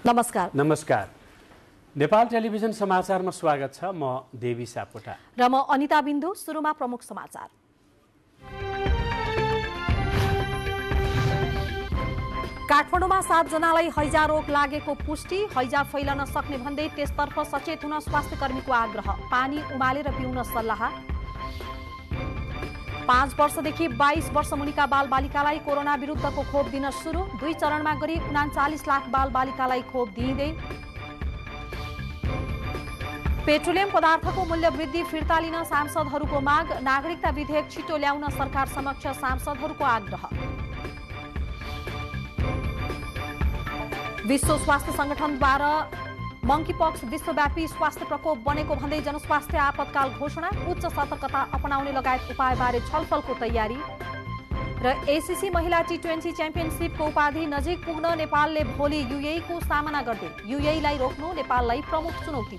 नमस्कार। नेपाल टेलिभिजन समाचारमा स्वागत छ। म देवी सापकोटा र म अनिता बिन्दु। सुरुमा प्रमुख समाचार। काठमाडौँमा 7 जनालाई हैजा रोग लागेको पुष्टि। हैजा फैलन सक्ने भन्दै त्यसतर्फ सचेत हुन स्वास्थ्यकर्मीको आग्रह। पानी उमालेर पिउन सल्लाह। 5 वर्षदेखि 22 वर्ष मुनिका बालबालिकालाई कोरोना विरुद्धको खोप दिन सुरु। 2 चरणमा गरी 39 लाख बालबालिकालाई खोप दिइँदै। पेट्रोलियम पदार्थको मूल्य वृद्धि फिर्ता लिन सांसदहरूको माग। नागरिकता विधेयक छिटो ल्याउन सरकार समक्ष सांसदहरूको आग्रह। विश्व स्वास्थ्य संगठनद्वारा मंकीपक्स विश्वव्यापी स्वास्थ्य प्रकोप बनेको भन्दै जनस्वास्थ्य आपतकाल घोषणा। उच्च सतर्कता अपनाउने लगायत उपायबारे छलफलको तयारी। र एसीसी महिला टी20 च्याम्पियनशिपको उपाधि नजिक पुग्न नेपालले भोलि यूएईको सामना गर्दै। यूएईलाई रोक्नु नेपाललाई प्रमुख चुनौती।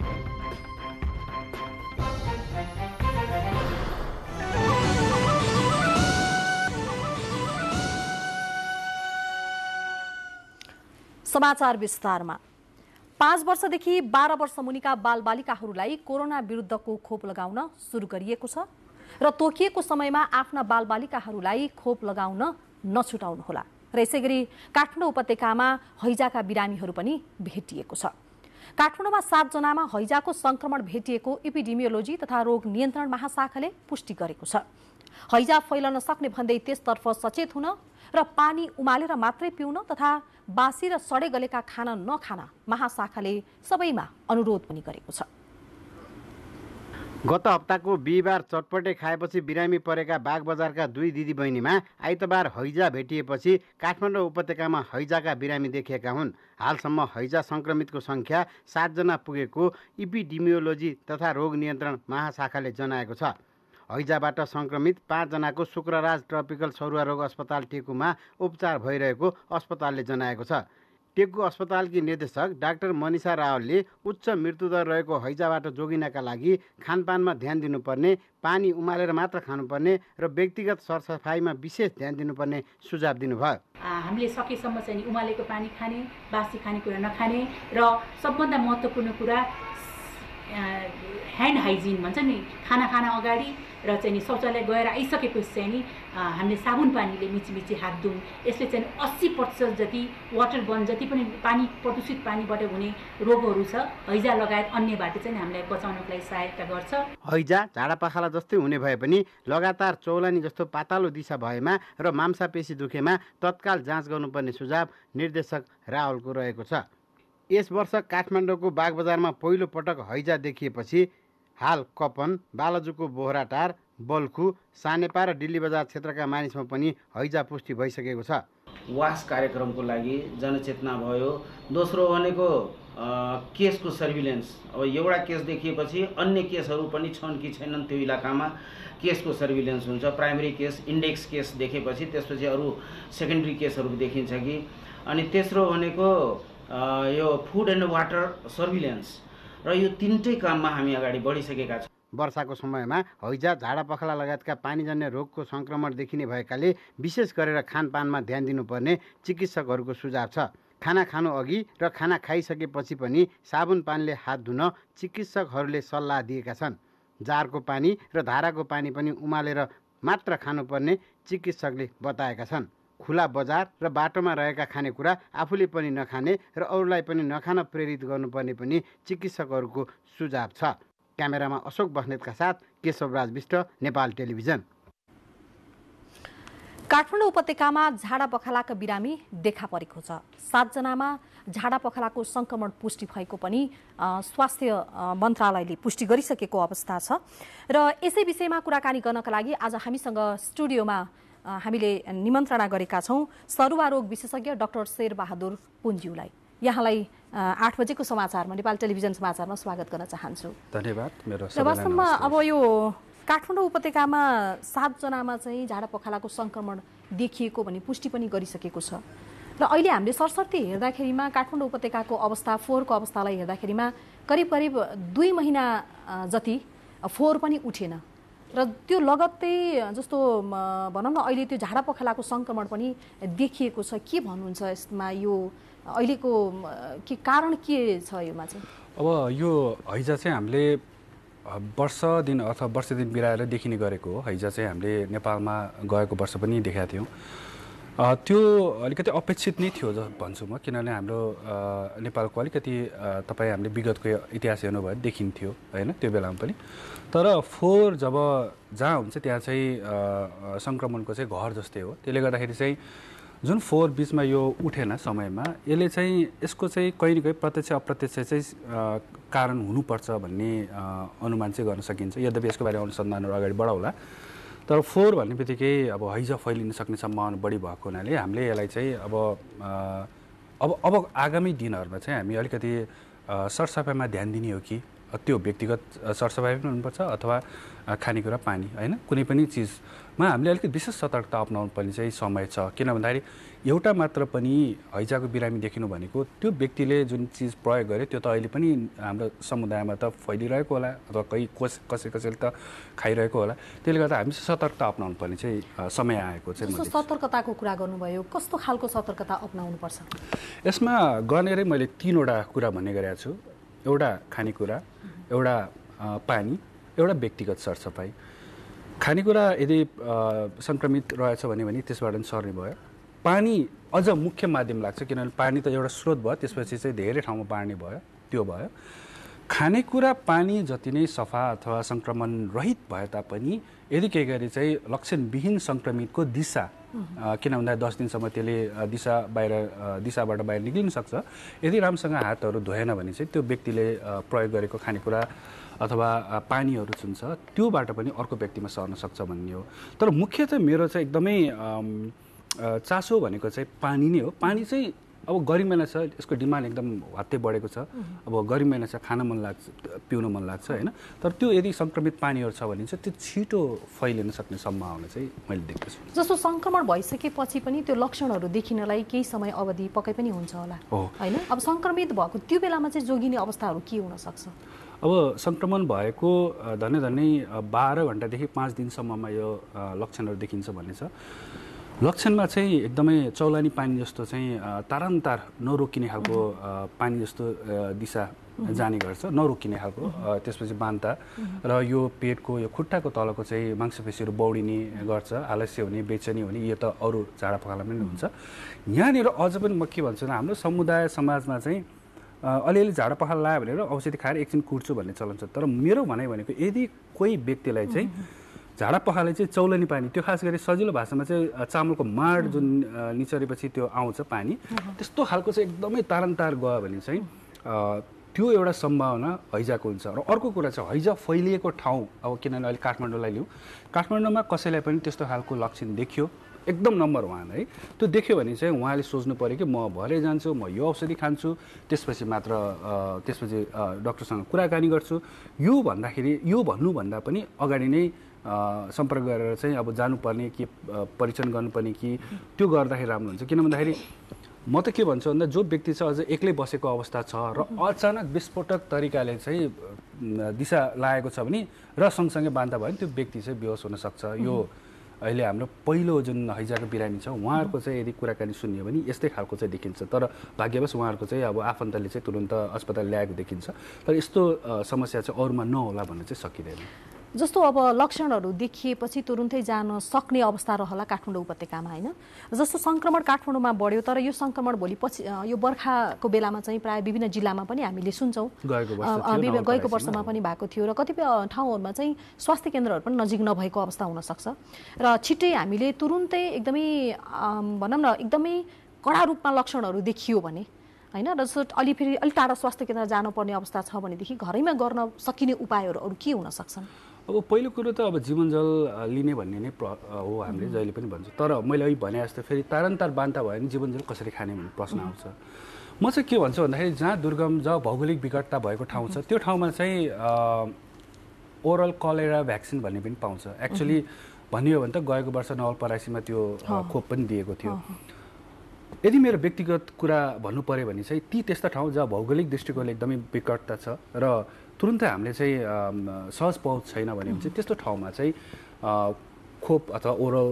समाचार विस्तारमा। 5 वर्षदेखि 12 वर्ष मुनिका बालबालिकाहरूलाई कोरोना विरुद्धको खोप लगाउन सुरु गरिएको छ र तोकिएको समयमा आफ्ना बालबालिकाहरूलाई खोप लगाउन नछुटाउनुहोला। र यसैगरी काठमाडौँ उपत्यकामा हैजाका बिरामीहरू पनि भेटिएको छ। काठमाडौँमा 7 जनामा हैजाको संक्रमण भेटिएको एपिडेमियोलोजी तथा रोग नियन्त्रण महाशाखाले पुष्टि गरेको छ। हैजा फैलन सक्ने भन्दै त्यसतर्फ सचेत हुन र पानी उमालेर मात्रै पिउन तथा बासी र सडे गलेका खाना नखान महाशाखाले सबैमा अनुरोध पनि गरेको छ। गत हप्ताको बिहिबार चटपटे खाएपछि बिरामी परेका बागबजारका 2 दिदीबहिनीमा आइतबार हैजा भेटिएपछि काठमाडौँ उपत्यकामा हैजाका बिरामी देखिएका हुन्। हालसम्म हैजा संक्रमितको संख्या 7 जना पुगेको एपिडेमियोलोजी तथा रोग नियन्त्रण महाशाखाले जनाएको छ। हैजाबाट संक्रमित 5 जनाको शुक्रराज ट्रपिकल सरुवा रोग अस्पताल टेकुमा उपचार भइरहेको अस्पतालले जनाएको छ। टेकु अस्पतालकी निर्देशक डाक्टर मनिषा रावलले उच्च मृत्युदर रहेको हैजाबाट जोगिनका लागि खानपानमा ध्यान दिनुपर्ने, पानी उमालेर मात्र खानुपर्ने र व्यक्तिगत सरसफाइमा विशेष ध्यान दिनुपर्ने सुझाव दिनुभयो। हामीले सकेसम्म चाहिँ उमालेको पानी खाने, बासी खानेकुरा नखाने र सबभन्दा महत्त्वपूर्ण कुरा ह्यान्ड हाइजिन भन्छ नि, खाना अगाडि र चाहिँ शौचालय गएर आइसकेपछि चाहिँ नि हामीले साबुन पानीले मिची हात धुउँ। यसले चाहिँ 80% जति वाटरबर्न जति पनि पानी प्रदूषित पानीबाट हुने रोगहरू छ हैजा लगायत अन्यबाट चाहिँ हामीलाई बचाउनको लागि सहायता गर्छ। हैजा झाडापाखाला जस्तै हुने भए पनि लगातार चौलानी जस्तो पातालो दिशा भएमा र मांसपेशी दुखेमा तत्काल जाँच गर्नुपर्ने सुझाव निर्देशक रावलको रहेको छ। यस वर्ष काठमाडौँको बागबजारमा पहिलो पटक हैजा देखिएपछि हाल कपन, बालजुको बोहराटार, बल्खु, सानेपा र दिल्ली बजार क्षेत्रका मानिसमा पनि हैजा पुष्टि भइसकेको छ। वास कार्यक्रमको लागि जनचेतना भयो। दोस्रो भनेको केसको सर्भिलेन्स। अब एउटा केस देखिएपछि अन्य केसहरू पनि छन् कि छैनन् त्यो इलाकामा केसको सर्भिलेन्स हुन्छ। प्राइमरी केस, इन्डेक्स केस देखेपछि त्यसपछि अरू सेकेन्डरी केसहरू देखिन्छ कि। अनि तेस्रो भनेको यो फुड एन्ड वाटर सर्भिलेन्स र यो तीनटै काममा हामी अगाडि बढिसकेका छौँ। वर्षाको समयमा हैजा, झाडापखाला लगायतका पानीजन्य रोगको संक्रमण देखिने भएकाले विशेष गरेर खानपानमा ध्यान दिनुपर्ने चिकित्सकहरूको सुझाव छ। खाना खानु अघि र खाना खाइसकेपछि पनि साबुन पानीले हात धुन चिकित्सकहरूले सल्लाह दिएका छन्। जारको पानी र धाराको पानी पनि उमालेर मात्र खानुपर्ने चिकित्सकले बताएका छन्। खुला बजार र बाटोमा रहेका खानेकुरा आफूले पनि नखाने र अरूलाई पनि नखान प्रेरित गर्नुपर्ने पनि चिकित्सकहरूको सुझाव छ। क्यामेरामा अशोक बस्नेतका साथ केशवराज विष्ट, नेपाल टेलिभिजन। काठमाडौँ उपत्यकामा झाडापखालाका बिरामी देखा परेको छ। 7 जनामा झाडापखालाको संक्रमण पुष्टि भएको पनि स्वास्थ्य मन्त्रालयले पुष्टि गरिसकेको अवस्था छ। र यसै विषयमा कुराकानी गर्नका लागि आज हामीसँग स्टुडियोमा हामीले निमन्त्रणा गरेका छौँ सरुवा रोग विशेषज्ञ डाक्टर शेरबहादुर पुन्ज्यूलाई। यहाँलाई 8 बजेको समाचारमा, नेपाल टेलिभिजन समाचारमा स्वागत गर्न चाहन्छु। धन्यवाद। मेरो वास्तवमा अब यो काठमाडौँ उपत्यकामा 7 जनामा चाहिँ झाडापखालाको संक्रमण देखिएको भनी पुष्टि पनि गरिसकेको छ। र अहिले हामीले सरसर्ती हेर्दाखेरिमा काठमाडौँ उपत्यकाको अवस्था, फोहोरको अवस्थालाई हेर्दाखेरिमा करिब 2 महिना जति फोहोर पनि उठेन। र त्यो लगत्तै जस्तो भनौँ न अहिले त्यो झाडा पखालाको सङ्क्रमण पनि देखिएको छ। के भन्नुहुन्छ यसमा? यो अहिलेको के कारण के छ योमा चाहिँ? अब यो हैजा चाहिँ हामीले वर्ष दिन अथवा वर्ष दिन बिराएर देखिने गरेको हो। हैजा चाहिँ हामीले नेपालमा गएको वर्ष पनि देखाएको थियौँ। त्यो अलिकति अपेक्षित नै थियो भन्छु म, किनभने हाम्रो नेपालको अलिकति तपाईँ हामीले विगतको इतिहास हेर्नुभयो देखिन्थ्यो होइन त्यो बेलामा पनि। तर फोहोर जब जहाँ हुन्छ त्यहाँ चाहिँ सङ्क्रमणको चाहिँ घर जस्तै हो। त्यसले गर्दाखेरि चाहिँ जुन फोहोर बिचमा यो उठेन समयमा, यसले चाहिँ यसको चाहिँ कहीँ न कहीँ प्रत्यक्ष अप्रत्यक्ष चाहिँ कारण हुनुपर्छ भन्ने अनुमान चाहिँ गर्न सकिन्छ। यद्यपि यसको बारेमा अनुसन्धानहरू अगाडि बढाउला, तर फोहोर भन्ने बित्तिकै अब हैजा फैलिन सक्ने सम्भावना बढी भएको हुनाले हामीले यसलाई चाहिँ अब आगामी दिनहरूमा चाहिँ हामी अलिकति सरसफाइमा ध्यान दिने हो कि त्यो व्यक्तिगत सरसफाइ पनि हुनुपर्छ अथवा खानेकुरा पानी होइन कुनै पनि चिजमा हामीले अलिकति विशेष सतर्कता अपनाउनु पर्ने चाहिँ समय छ। किन भन्दाखेरि एउटा मात्र पनि हैजाको बिरामी देखिनु भनेको त्यो व्यक्तिले जुन चिज प्रयोग गर्यो त्यो त अहिले पनि हाम्रो समुदायमा त फैलिरहेको होला अथवा कसैले त खाइरहेको होला। त्यसले गर्दा हामी सतर्कता अपनाउनु पर्ने चाहिँ समय आएको चाहिँ। सतर्कताको कुरा गर्नुभयो, कस्तो खालको सतर्कता अपनाउनुपर्छ यसमा? गर्नेरै मैले 3वटा कुरा भन्ने गरेको छु। एउटा खानेकुरा, एउटा पानी, एउटा व्यक्तिगत सरसफाइ। खानेकुरा यदि सङ्क्रमित रहेछ भने त्यसबाट पनि सर्ने भयो। पानी अझ मुख्य माध्यम लाग्छ, किनभने पानी त एउटा स्रोत भयो, त्यसपछि चाहिँ धेरै ठाउँमा बाँड्ने भयो, त्यो भयो। खानेकुरा पानी जति नै सफा अथवा सङ्क्रमण रहित भए तापनि यदि केही गरी चाहिँ लक्षणविहीन सङ्क्रमितको दिशा, किन भन्दा 10 दिनसम्म त्यसले दिशाबाट बाहिर निक्लिन सक्छ। यदि राम्रोसँग हातहरू धोएन भने चाहिँ त्यो व्यक्तिले प्रयोग गरेको खानेकुरा अथवा पानीहरू जुन छ त्योबाट पनि अर्को व्यक्तिमा सर्न सक्छ भन्ने हो। तर मुख्य चाहिँ मेरो चाहिँ एकदमै चासो भनेको चाहिँ पानी नै हो। पानी चाहिँ अब गर्मी महिना छ, यसको डिमान्ड एकदम हत्ते बढेको छ। अब गर्मी महिना छ, खान मन लाग्छ, पिउन मन लाग्छ होइन। तर त्यो यदि सङ्क्रमित पानीहरू छ भने चाहिँ त्यो छिटो फैलिन सक्ने सम्भावना चाहिँ मैले देख्दछु। जस्तो सङ्क्रमण भइसकेपछि पनि त्यो लक्षणहरू देखिनलाई केही समय अवधि पक्कै पनि हुन्छ होला होइन? अब सङ्क्रमित भएको त्यो बेलामा चाहिँ जोगिने अवस्थाहरू के हुन सक्छ? अब सङ्क्रमण भएको धन्य 12 घन्टादेखि 5 दिनसम्ममा यो लक्षणहरू देखिन्छ भन्ने छ। लक्षणमा चाहिँ एकदमै चौलानी पानी जस्तो चाहिँ तारन्तार नरोकिने खालको पानी जस्तो दिशा जाने गर्छ, नरोकिने खालको। त्यसपछि बान्ता र यो पेटको यो खुट्टाको तलको चाहिँ मांसपेशीहरू बौडिने गर्छ, आलस्य हुने, बेचैनी हुने। यो त अरू झाडा पखाला पनि हुन्छ। यहाँनिर अझ पनि म के भन्छु भने हाम्रो समुदाय समाजमा चाहिँ अलिअलि झाडा पखाला लायो भनेर औषधि खाएर एकछिन कुट्छु भन्ने चलन छ। तर मेरो भनाइ भनेको यदि कोही व्यक्तिलाई चाहिँ झाडा पखाले चाहिँ चौलानी पानी, त्यो खास गरी सजिलो भाषामा चाहिँ चामलको माड जुन निचरेपछि त्यो आउँछ पानी, त्यस्तो खालको चाहिँ एकदमै तारन्तार गयो भने चाहिँ त्यो एउटा सम्भावना हैजाको हुन्छ। र अर्को कुरा चाहिँ हैजा फैलिएको ठाउँ, अब किनभने अहिले काठमाडौँलाई लिउँ, काठमाडौँमा कसैलाई पनि त्यस्तो खालको लक्षण देखियो, एकदम नम्बर 1 है, त्यो देख्यो भने चाहिँ उहाँले सोच्नु पऱ्यो कि म भरे जान्छु, म यो औषधि खान्छु, त्यसपछि डक्टरसँग कुराकानी गर्छु। यो भन्नुभन्दा पनि अगाडि नै सम्पर्क गरेर चाहिँ अब जानुपर्ने कि परीक्षण गर्नुपर्ने कि त्यो गर्दाखेरि राम्रो हुन्छ। किन भन्दाखेरि म त के भन्छु भन्दा जो व्यक्ति चाहिँ अझ एक्लै बसेको अवस्था छ र अचानक विस्फोटक तरिकाले चाहिँ दिशा लागेको छ भने र सँगसँगै बान्ता भयो भने त्यो व्यक्ति चाहिँ बेहोस हुनसक्छ। यो अहिले हाम्रो पहिलो जुन हैजाको बिरामी छ उहाँहरूको चाहिँ यदि कुराकानी सुन्यो भने यस्तै खालको चाहिँ देखिन्छ। तर भाग्यवश उहाँहरूको चाहिँ अब आफन्तले चाहिँ तुरुन्त अस्पताल ल्याएको देखिन्छ। तर यस्तो समस्या चाहिँ अरूमा नहोला भन्न चाहिँ सकिँदैन। जस्तो अब लक्षणहरू देखिएपछि तुरुन्तै जान सक्ने अवस्था रहला काठमाडौँ उपत्यकामा होइन? जस्तो सङ्क्रमण काठमाडौँमा बढ्यो, तर यो सङ्क्रमण भोलि पछि यो बर्खाको बेलामा चाहिँ प्राय विभिन्न जिल्लामा पनि हामीले सुन्छौँ, गएको वर्षमा पनि भएको थियो। र कतिपय ठाउँहरूमा चाहिँ स्वास्थ्य केन्द्रहरू पनि नजिक नभएको अवस्था हुनसक्छ। र छिट्टै हामीले तुरुन्तै एकदमै भनौँ न एकदमै कडा रूपमा लक्षणहरू देखियो भने होइन, र अलि टाढा स्वास्थ्य केन्द्र जानुपर्ने अवस्था छ भनेदेखि घरैमा गर्न सकिने उपायहरू अरू के हुन सक्छन्? अब पहिलो कुरो त अब जीवनजल लिने भन्ने नै हो, हामीले जहिले पनि भन्छौँ। तर मैले अहिले भने जस्तो फेरि तारन्तार बान्ता भयो भने जीवनजल कसरी खाने भन्ने प्रश्न आउँछ। म चाहिँ के भन्छु भन्दाखेरि जहाँ दुर्गम, जहाँ भौगोलिक विकटता भएको ठाउँ छ त्यो ठाउँमा चाहिँ ओरल कलेरा भ्याक्सिन भन्ने पनि पाउँछ। एक्चुअली भनियो भने त गएको वर्ष नवलपरासीमा त्यो खोप पनि दिएको थियो। यदि मेरो व्यक्तिगत कुरा भन्नु पऱ्यो भने चाहिँ ती त्यस्ता ठाउँ जहाँ भौगोलिक दृष्टिकोणले एकदमै विकटता छ र तुरुन्तै हामीले चाहिँ सहज पहुँच छैन भने चाहिँ त्यस्तो ठाउँमा चाहिँ खोप अथवा ओरल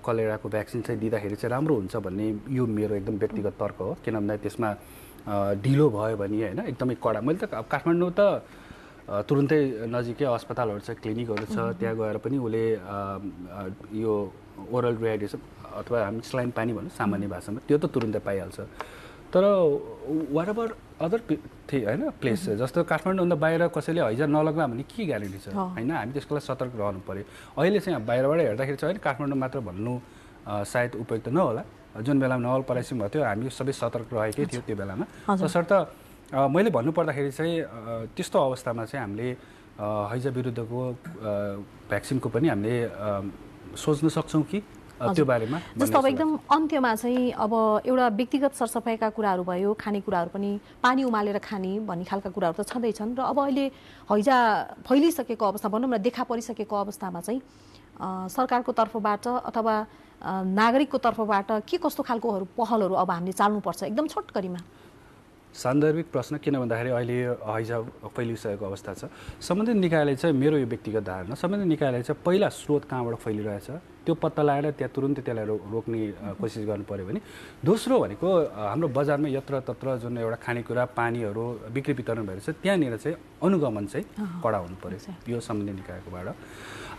कलेराको भ्याक्सिन चाहिँ दिँदाखेरि चाहिँ राम्रो हुन्छ भन्ने यो मेरो एकदम व्यक्तिगत तर्क हो। किनभने त्यसमा ढिलो भयो भने होइन एकदमै कडा, मैले त काठमाडौँ त तुरुन्तै नजिकै अस्पतालहरू छ, क्लिनिकहरू छ, त्यहाँ गएर पनि उसले यो ओरल रिहाइड्रेसन अथवा हामी स्लाइन पानी भनौँ सामान्य भाषामा, त्यो त तुरुन्तै पाइहाल्छ। तर वाट एभर अदर होइन प्लेस जस्तो काठमाडौँभन्दा बाहिर कसैले हैजा नलग्ला भने के ग्यारेन्टी छ होइन, हामी त्यसको लागि सतर्क रहनु पऱ्यो। अहिले चाहिँ बाहिरबाट हेर्दाखेरि चाहिँ होइन काठमाडौँ मात्र भन्नु सायद उपयुक्त नहोला, जुन बेलामा नवलपरासी भएको थियो हामी सबै सतर्क रहेकै थियो त्यो बेलामा। तसर्थ मैले भन्नुपर्दाखेरि चाहिँ त्यस्तो अवस्थामा चाहिँ हामीले हैजा विरुद्धको भ्याक्सिनको पनि हामीले सोच्न सक्छौँ कि त्यो बारेमा। जस्तो अब एकदम अन्त्यमा चाहिँ अब एउटा व्यक्तिगत सरसफाइका कुराहरू भयो, खानेकुराहरू पनि पानी उमालेर खाने भन्ने खालका कुराहरू त छँदैछन् र अब अहिले हैजा फैलिसकेको अवस्था भनौँ न देखा परिसकेको अवस्थामा चाहिँ सरकारको तर्फबाट अथवा नागरिकको तर्फबाट के कस्तो खालकोहरू पहलहरू अब हामीले चाल्नुपर्छ एकदम छोटकरीमा? सान्दर्भिक प्रश्न, किन भन्दाखेरि अहिले हैजा फैलिसकेको अवस्था छ। सम्बन्धित निकायले चाहिँ मेरो यो व्यक्तिगत धारणा, सम्बन्धित निकायले चाहिँ पहिला स्रोत कहाँबाट फैलिरहेछ त्यो पत्ता लगाएर त्यहाँ तुरुन्तै त्यसलाई रोक्ने कोसिस गर्नु पऱ्यो भने। दोस्रो भनेको हाम्रो बजारमा यत्रतत्र जुन एउटा खानेकुरा पानीहरू बिक्री वितरण भएर छ त्यहाँनिर चाहिँ अनुगमन चाहिँ कडा हुनु पऱ्यो यो सम्बन्धित निकायकोबाट।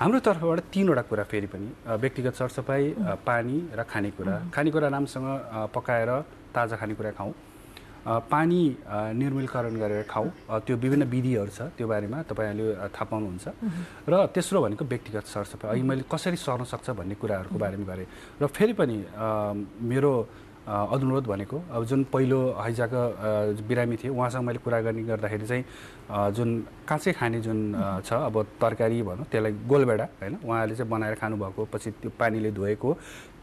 हाम्रो तर्फबाट 3वटा कुरा फेरि पनि व्यक्तिगत सरसफाइ, पानी र खानेकुरा। खानेकुरा राम्रोसँग पकाएर ताजा खानेकुरा खाउँ, पानी निर्मलीकरण गरेर खाउँ, त्यो विभिन्न विधिहरू छ त्यो बारेमा तपाईँहरूले थाहा पाउनुहुन्छ। र तेस्रो भनेको व्यक्तिगत सरसफाइ, अहिले मैले कसरी सर्न सक्छ भन्ने कुराहरूको बारेमा गरेँ। र फेरि पनि मेरो अनुरोध भनेको अब जुन पहिलो हैजाका बिरामी थिए उहाँसँग मैले कुरा गर्दाखेरि चाहिँ जुन काँचै खाने जुन छ अब तरकारी भनौँ त्यसलाई गोलबेडा होइन उहाँले चाहिँ बनाएर खानुभएको, पछि त्यो पानीले धोएको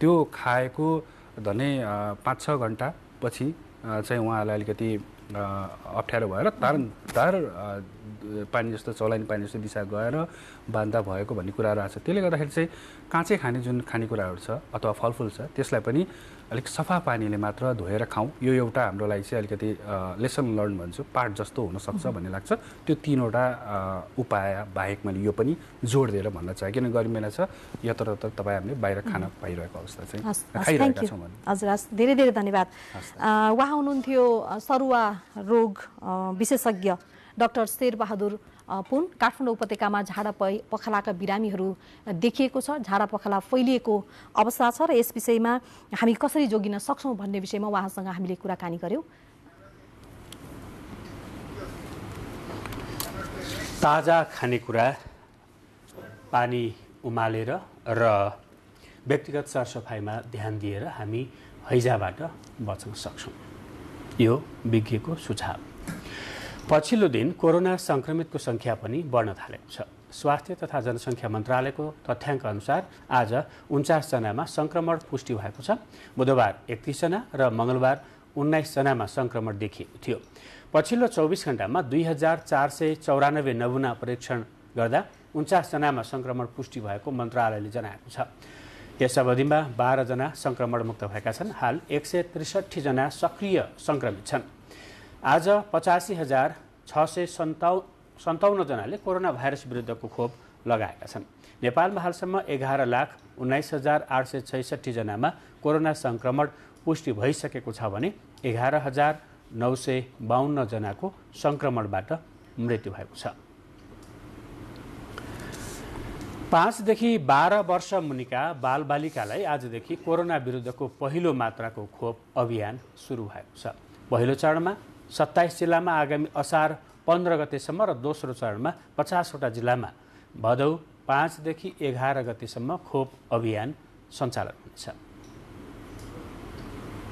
त्यो खाएको धनै 5-6 घन्टा पछि चाहिँ उहाँलाई अलिकति अप्ठ्यारो भएर तार पानी जस्तो चौलानी पानी जस्तो दिशा गएर बान्दा भएको भन्ने कुराहरू आएको छ। त्यसले गर्दाखेरि चाहिँ काँचै खाने जुन खानेकुराहरू छ अथवा फलफुल छ त्यसलाई पनि अलिक सफा पानीले मात्र धोएर खाउँ, यो एउटा हाम्रो लागि चाहिँ अलिकति लेसन लर्न भन्छु पाठ जस्तो हुनसक्छ भन्ने लाग्छ। त्यो 3वटा उपाय बाहेक मैले यो पनि जोड दिएर भन्न चाहेँ, किन गर्मी महिना छ यत्रतत्र तपाईँ हामीले बाहिर खाना पाइरहेको अवस्था चाहिँ खाइरहेका छौँ। हजुर हस्, धेरै धेरै धन्यवाद। उहाँ हुनुहुन्थ्यो सरुवा रोग विशेषज्ञ डाक्टर शेरबहादुर पुन। काठमाडौँ उपत्यकामा झाडा पखालाका बिरामीहरू देखिएको छ, झाडा पखाला फैलिएको अवस्था छ र यस विषयमा हामी कसरी जोगिन सक्छौँ भन्ने विषयमा उहाँसँग हामीले कुराकानी गर्यौँ। ताजा खानेकुरा, पानी उमालेर र व्यक्तिगत सरसफाइमा ध्यान दिएर हामी हैजाबाट बच्न सक्छौँ, यो विज्ञको सुझाव। पछिल्लो दिन कोरोना संक्रमितको संख्या पनि बढ्न थालेको छ। स्वास्थ्य तथा जनसङ्ख्या मन्त्रालयको तथ्याङ्क अनुसार आज 49 जनामा संक्रमण पुष्टि भएको छ। बुधबार 31 जना र मंगलबार 19 जनामा संक्रमण देखिएको थियो। पछिल्लो 24 घण्टामा 2494 नमुना परीक्षण गर्दा 49 जनामा संक्रमण पुष्टि भएको मन्त्रालयले जनाएको छ। यस अवधिमा 12 जना संक्रमण मुक्त भएका छन्। हाल 163 जना सक्रिय संक्रमित छन्। आज 85,657 जनाले कोरोना भाइरस विरुद्धको खोप लगाएका छन्। नेपालमा हालसम्म 11,19,866 जनामा कोरोना संक्रमण पुष्टि भइसकेको छ भने 11,952 जनाको संक्रमणबाट मृत्यु भएको छ। 5 देखि 12 वर्ष मुनिका बालबालिकालाई आजदेखि कोरोना विरुद्धको पहिलो मात्राको खोप अभियान सुरु भएको छ। पहिलो चरणमा 27 जिल्लामा आगामी असार 15 गतेसम्म र दोस्रो चरणमा 50 वटा जिल्लामा भदौ 5 देखि 11 गतेसम्म खोप अभियान सञ्चालन हुनेछ।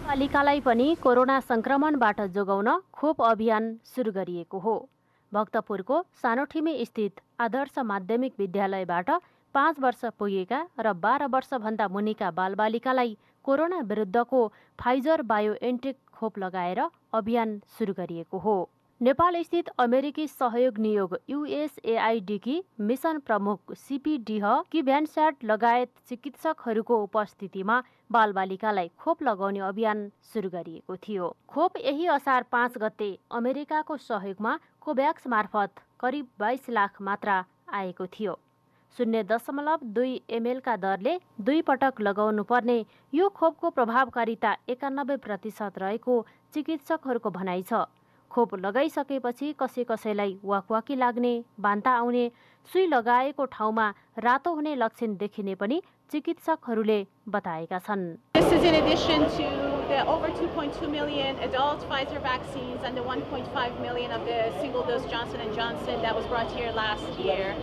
बालिकालाई पनि कोरोना संक्रमणबाट जोगाउन खोप अभियान सुरु गरिएको हो। भक्तपुरको सानोठिमे स्थित आदर्श माध्यमिक विद्यालयबाट 5 वर्ष पुगेका र 12 वर्षभन्दा मुनिका बालबालिकालाई कोरोना विरुद्धको फाइजर बायोएन्टेक खोप लगाएर अभियान सुरु गरिएको हो। नेपाल स्थित अमेरिकी सहयोग नियोग USAID की मिशन प्रमुख CP डिह कि भ्यानस्याट लगायत चिकित्सकहरूको उपस्थितिमा बालबालिकालाई खोप लगाउने अभियान सुरु गरिएको थियो। खोप यही असार 5 गते अमेरिकाको सहयोगमा कोभ्याक्स मार्फत करिब 22 लाख मात्रा आएको थियो। 0.2 ml का दरले 2 पटक लगाउनु पर्ने यो खोपको प्रभावकारिता 91% रहेको चिकित्सकहरूको भनाइ छ। खोप लगाइसकेपछि कसैलाई वाकवाकी लाग्ने, बान्ता आउने, सुई लगाएको ठाउँमा रातो हुने लक्षण देखिने पनि चिकित्सकहरूले बताएका छन्। This is in addition to the over 2.2 million adult Pfizer vaccines and the 1.5 million of the single-dose Johnson & Johnson that was brought here last year.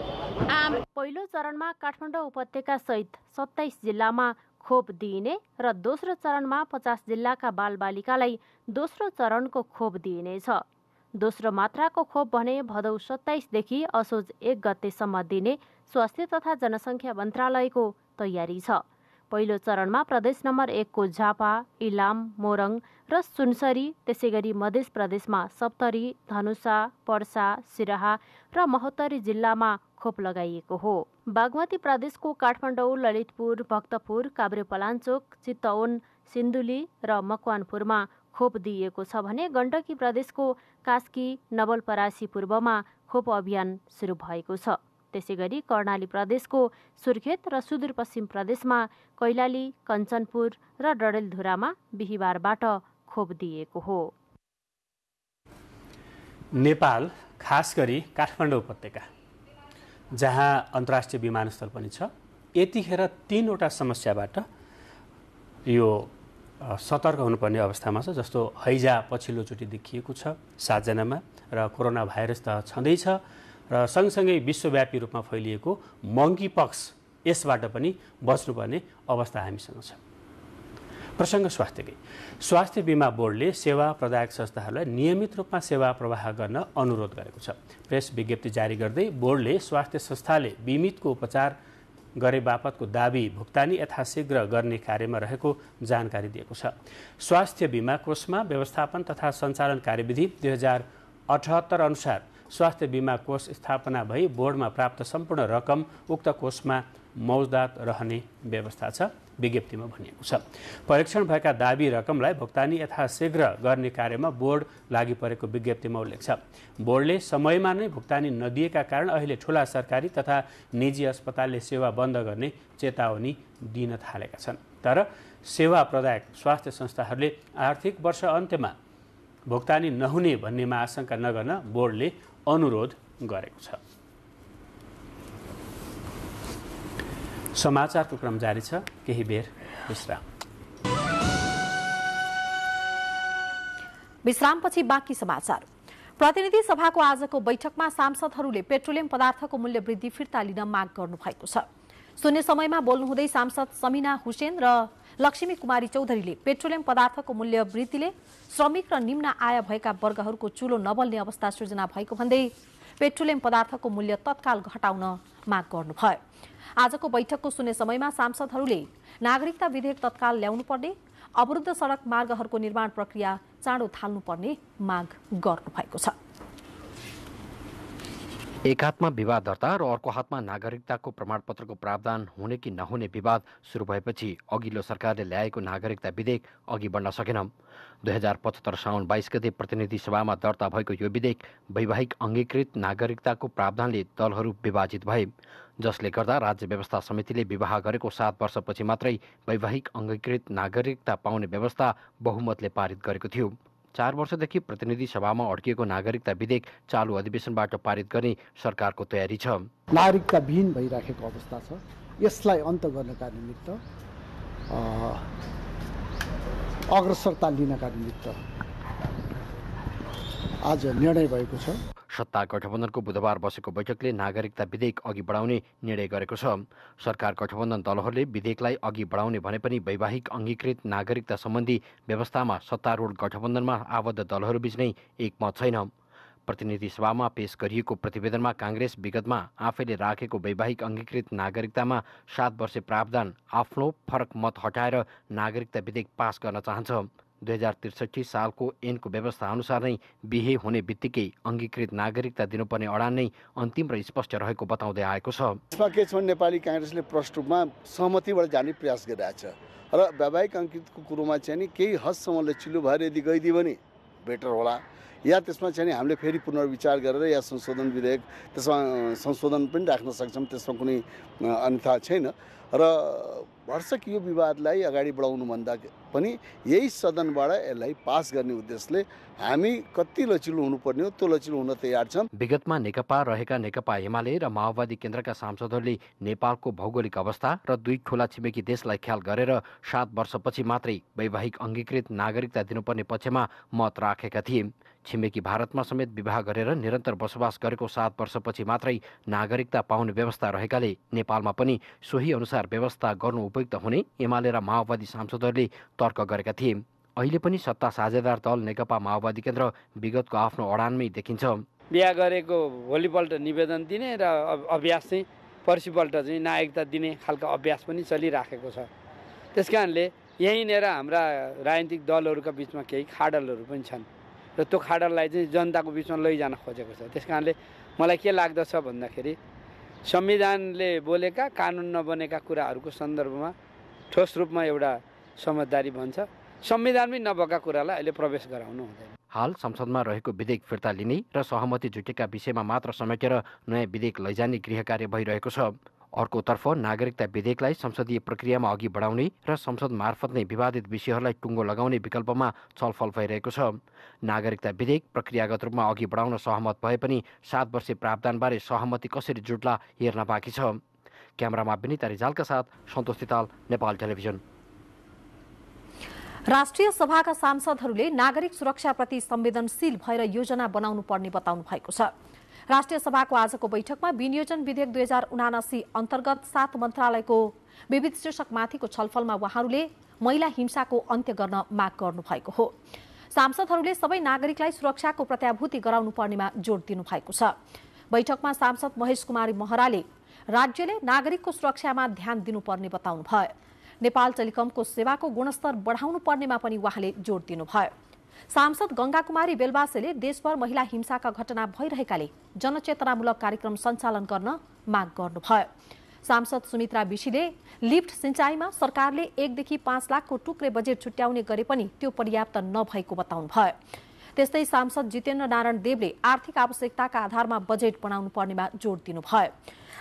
पहिलो चरणमा काठमाडौँ उपत्यका सहित 27 जिल्लामा खोप दिइने र दोस्रो चरणमा 50 जिल्लाका बालबालिकालाई दोस्रो चरणको खोप दिइनेछ। दोस्रो मात्राको खोप भने भदौ 27 देखि असोज 1 गतेसम्म दिने स्वास्थ्य तथा जनसङ्ख्या मन्त्रालयको तयारी छ। पहिलो चरणमा प्रदेश नम्बर 1 को झापा, इलाम, मोरङ र सुनसरी, त्यसैगरी मध्य प्रदेशमा सप्तरी, धनुषा, पर्सा, सिराहा र महोत्तरी जिल्लामा खोप लगाइएको हो। बागमती प्रदेशको काठमाडौँ, ललितपुर, भक्तपुर, काभ्रेपलाञ्चोक, चितवन, सिन्धुली र मकवानपुरमा खोप दिइएको छ भने गण्डकी प्रदेशको कास्की, नवलपरासी पूर्वमा खोप अभियान सुरु भएको छ। त्यसैगरी कर्णाली प्रदेशको सुर्खेत र सुदूरपश्चिम प्रदेशमा कैलाली, कञ्चनपुर र डडेलधुरामा बिहिबारबाट खोप दिएको हो। नेपाल खास गरी काठमाडौँ उपत्यका जहाँ अन्तर्राष्ट्रिय विमानस्थल पनि छ, यतिखेर 3वटा समस्याबाट यो सतर्क हुनुपर्ने अवस्थामा छ। जस्तो हैजा पछिल्लोचोटि देखिएको छ 7 जनामा र कोरोना भाइरस त छँदैछ र सँगसँगै विश्वव्यापी रूपमा फैलिएको मंकी पक्स, यसबाट पनि बच्नुपर्ने अवस्था हामीसँग छ। प्रसङ्ग स्वास्थ्यकै स्वास्थ्य बीमा बोर्डले सेवा प्रदायक संस्थाहरूलाई नियमित रूपमा सेवा प्रवाह गर्न अनुरोध गरेको छ। प्रेस विज्ञप्ति जारी गर्दै बोर्डले स्वास्थ्य संस्थाले बीमितको उपचार गरे बापतको दाबी भुक्तानी यथाशीघ्र गर्ने कार्यमा रहेको जानकारी दिएको छ। स्वास्थ्य बीमा कोषमा व्यवस्थापन तथा सञ्चालन कार्यविधि 2078 अनुसार स्वास्थ्य बीमा कोष स्थापना भई बोर्डमा प्राप्त सम्पूर्ण रकम उक्त कोषमा मौजदात रहने व्यवस्था छ, विज्ञप्तिमा भनिएको छ। परीक्षण भएका दाबी रकमलाई भुक्तानी यथाशीघ्र गर्ने कार्यमा बोर्ड लागि परेको विज्ञप्तिमा उल्लेख छ। बोर्डले समयमा नै भुक्तानी नदिएका कारण अहिले ठूला सरकारी तथा निजी अस्पतालले सेवा बन्द गर्ने चेतावनी दिन थालेका छन्। तर सेवा प्रदायक स्वास्थ्य संस्थाहरूले आर्थिक वर्ष अन्त्यमा भुक्तानी नहुने भन्नेमा आशंका नगर्न बोर्डले अनुरोध गरेको छ। समाचारको क्रम जारी छ, केही बेर विश्राम। विश्रामपछि बाँकी समाचार। प्रतिनिधि सभाको आजको बैठकमा सांसदहरूले पेट्रोलियम पदार्थको मूल्य वृद्धि फिर्ता लिन माग गर्नु भएको छ। शून्य समयमा बोल्नुहुँदै सांसद समिना हुसेन र लक्ष्मी कुमारी चौधरीले पेट्रोलियम पदार्थको मूल्य वृद्धिले श्रमिक र निम्न आय भएका वर्गहरूको चुलो नबल्ने अवस्था सृजना भएको भन्दै पेट्रोलियम पदार्थको मूल्य तत्काल घटाउन माग गर्नुभयो। आजको बैठकको शून्य समयमा सांसदहरूले नागरिकता विधेयक तत्काल ल्याउनुपर्ने, अवरुद्ध सडक मार्गहरूको निर्माण प्रक्रिया चाँडो थाल्नुपर्ने माग गर्नुभएको छ। एक हातमा विवाद दर्ता र अर्को हातमा नागरिकताको प्रमाणपत्रको प्रावधान हुने कि नहुने विवाद सुरु भएपछि अघिल्लो सरकारले ल्याएको नागरिकता विधेयक अघि बढ्न सकेन। 2075 साउन 22 गते प्रतिनिधि सभामा दर्ता भएको यो विधेयक वैवाहिक अङ्गीकृत नागरिकताको प्रावधानले दलहरू विभाजित भए, जसले गर्दा राज्य व्यवस्था समितिले विवाह गरेको 7 वर्षपछि मात्रै वैवाहिक अङ्गीकृत नागरिकता पाउने व्यवस्था बहुमतले पारित गरेको थियो। 4 वर्षदेखि प्रतिनिधि सभामा अड्किएको नागरिकता विधेयक चालु अधिवेशनबाट पारित गर्ने सरकारको तयारी छ। नागरिकता विहीन भइराखेको अवस्था छ, यसलाई अन्त गर्नका निमित्त अग्रसरता लिनका निमित्त आज निर्णय भएको छ। सत्ता गठबन्धनको बुधबार बसेको बैठकले नागरिकता विधेयक अघि बढाउने निर्णय गरेको छ। सरकार गठबन्धन दलहरूले विधेयकलाई अघि बढाउने भने पनि वैवाहिक अङ्गीकृत नागरिकता सम्बन्धी व्यवस्थामा सत्तारूढ गठबन्धनमा आबद्ध दलहरूबीच नै एकमत छैन। प्रतिनिधि सभामा पेश गरिएको प्रतिवेदनमा काङ्ग्रेस विगतमा आफैले राखेको वैवाहिक अङ्गीकृत नागरिकतामा 7 वर्षे प्रावधान आफ्नो फरक मत हटाएर नागरिकता विधेयक पास गर्न चाहन्छ। 2063 सालको ऐनको व्यवस्था अनुसार नै बिहे हुने बित्तिकै अङ्गीकृत नागरिकता दिनुपर्ने अडान नै अन्तिम र स्पष्ट रहेको बताउँदै आएको छ। यसमा के छ, नेपाली काङ्ग्रेसले प्रष्ट रूपमा सहमतिबाट जाने प्रयास गरिरहेको छ र वैवाहिक अङ्कितको कुरोमा चाहिँ नि केही हदसम्म लचिलो भएर यदि गइदियो भने बेटर होला, या त्यसमा चाहिँ हामीले फेरि पुनर्विचार गरेर या संशोधन विधेयक त्यसमा संशोधन पनि राख्न सक्छौँ, त्यसमा कुनै अन्यथा छैन। र भरसक यो विवादलाई अगाडि बढाउनुभन्दा पनि यही सदनबाट यसलाई पास गर्ने उद्देश्यले हामी कति लचिलो हुनुपर्ने हो त्यो लचिलो हुन तयार छौँ। विगतमा नेकपा रहेका नेकपा एमाले र माओवादी केन्द्रका सांसदहरूले नेपालको भौगोलिक अवस्था र दुई ठूला छिमेकी देशलाई ख्याल गरेर 7 वर्षपछि मात्रै वैवाहिक अङ्गीकृत नागरिकता दिनुपर्ने पक्षमा मत राखेका थिए। छिमेकी भारतमा समेत विवाह गरेर निरन्तर बसोबास गरेको 7 वर्षपछि मात्रै नागरिकता पाउने व्यवस्था रहेकाले नेपालमा पनि सोही अनुसार व्यवस्था गर्नु उपयुक्त हुने एमाले र माओवादी सांसदहरूले तर्क गरेका थिए। अहिले पनि सत्ता साझेदार दल नेकपा माओवादी केन्द्र विगतको आफ्नो अडानमै देखिन्छ। बिहा गरेको भोलिपल्ट निवेदन दिने र अभ्यास चाहिँ पर्सिपल्ट चाहिँ नागरिकता दिने खालको अभ्यास पनि चलिराखेको छ। त्यसकारणले यहीँनिर हाम्रा राजनीतिक दलहरूका बिचमा केही खाडलहरू पनि छन् र त्यो खाडललाई चाहिँ जनताको बिचमा लैजान खोजेको छ। त्यसकारणले मलाई के लाग्दछ भन्दाखेरि संविधानले बोलेका कानुन नबनेका कुराहरूको सन्दर्भमा ठोस रूपमा एउटा समझदारी भन्छ, संविधानमै नभएका कुरालाई अहिले प्रवेश गराउनु हुँदैन। हाल संसदमा रहेको विधेयक फिर्ता लिने र सहमति जुटेका विषयमा मात्र समेटेर नयाँ विधेयक लैजाने गृह कार्य भइरहेको छ। अर्कोतर्फ नागरिकता विधेयकलाई संसदीय प्रक्रियामा अघि बढाउने र संसद मार्फत नै विवादित विषयहरूलाई टुङ्गो लगाउने विकल्पमा छलफल भइरहेको छ। नागरिकता विधेयक प्रक्रियागत रूपमा अघि बढाउन सहमत भए पनि 7 वर्षे प्रावधानबारे सहमति कसरी जुट्ला हेर्न बाँकी छ। क्यामेरामा विनिता रिजालका साथ सन्तोष तिताल, नेपाल टेलिभिजन। राष्ट्रिय सभाका सांसदहरूले नागरिक सुरक्षाप्रति संवेदनशील भएर योजना बनाउनु पर्ने बताउनु भएको छ। राष्ट्रिय सभाको आजको बैठकमा विनियोजन विधेयक 2079 अन्तर्गत 7 मन्त्रालयको विविध शीर्षकमाथिको छलफलमा उहाँहरूले महिला हिंसाको अन्त्य गर्न माग गर्नु भएको हो। सांसदहरूले सबै नागरिकलाई सुरक्षाको प्रत्याभूति गराउनु पर्नेमा जोड दिनु भएको छ। बैठकमा सांसद महेश कुमारी महराले राज्यले नागरिकको सुरक्षामा ध्यान दिनुपर्ने बताउनु भयो। नेपाल टेलिकमको सेवाको गुणस्तर बढाउनु पर्नेमा पनि उहाँले जोड दिनुभयो। सांसद गंगा कुमारी बेलबासेले देशभर महिला हिंसाका घटना भइरहेकाले जनचेतनामूलक कार्यक्रम सञ्चालन गर्न माग गर्नुभयो। सांसद सुमित्रा विशीले लिफ्ट सिंचाईमा सरकारले 1 देखि 5 लाखको टुक्रे बजेट छुट्याउने गरे पनि त्यो पर्याप्त नभएको बताउनुभयो। त्यस्तै सांसद जितेन्द्र नारायण देवले आर्थिक आवश्यकताका आधारमा बजेट बनाउनु पर्नेमा जोड दिनुभयो।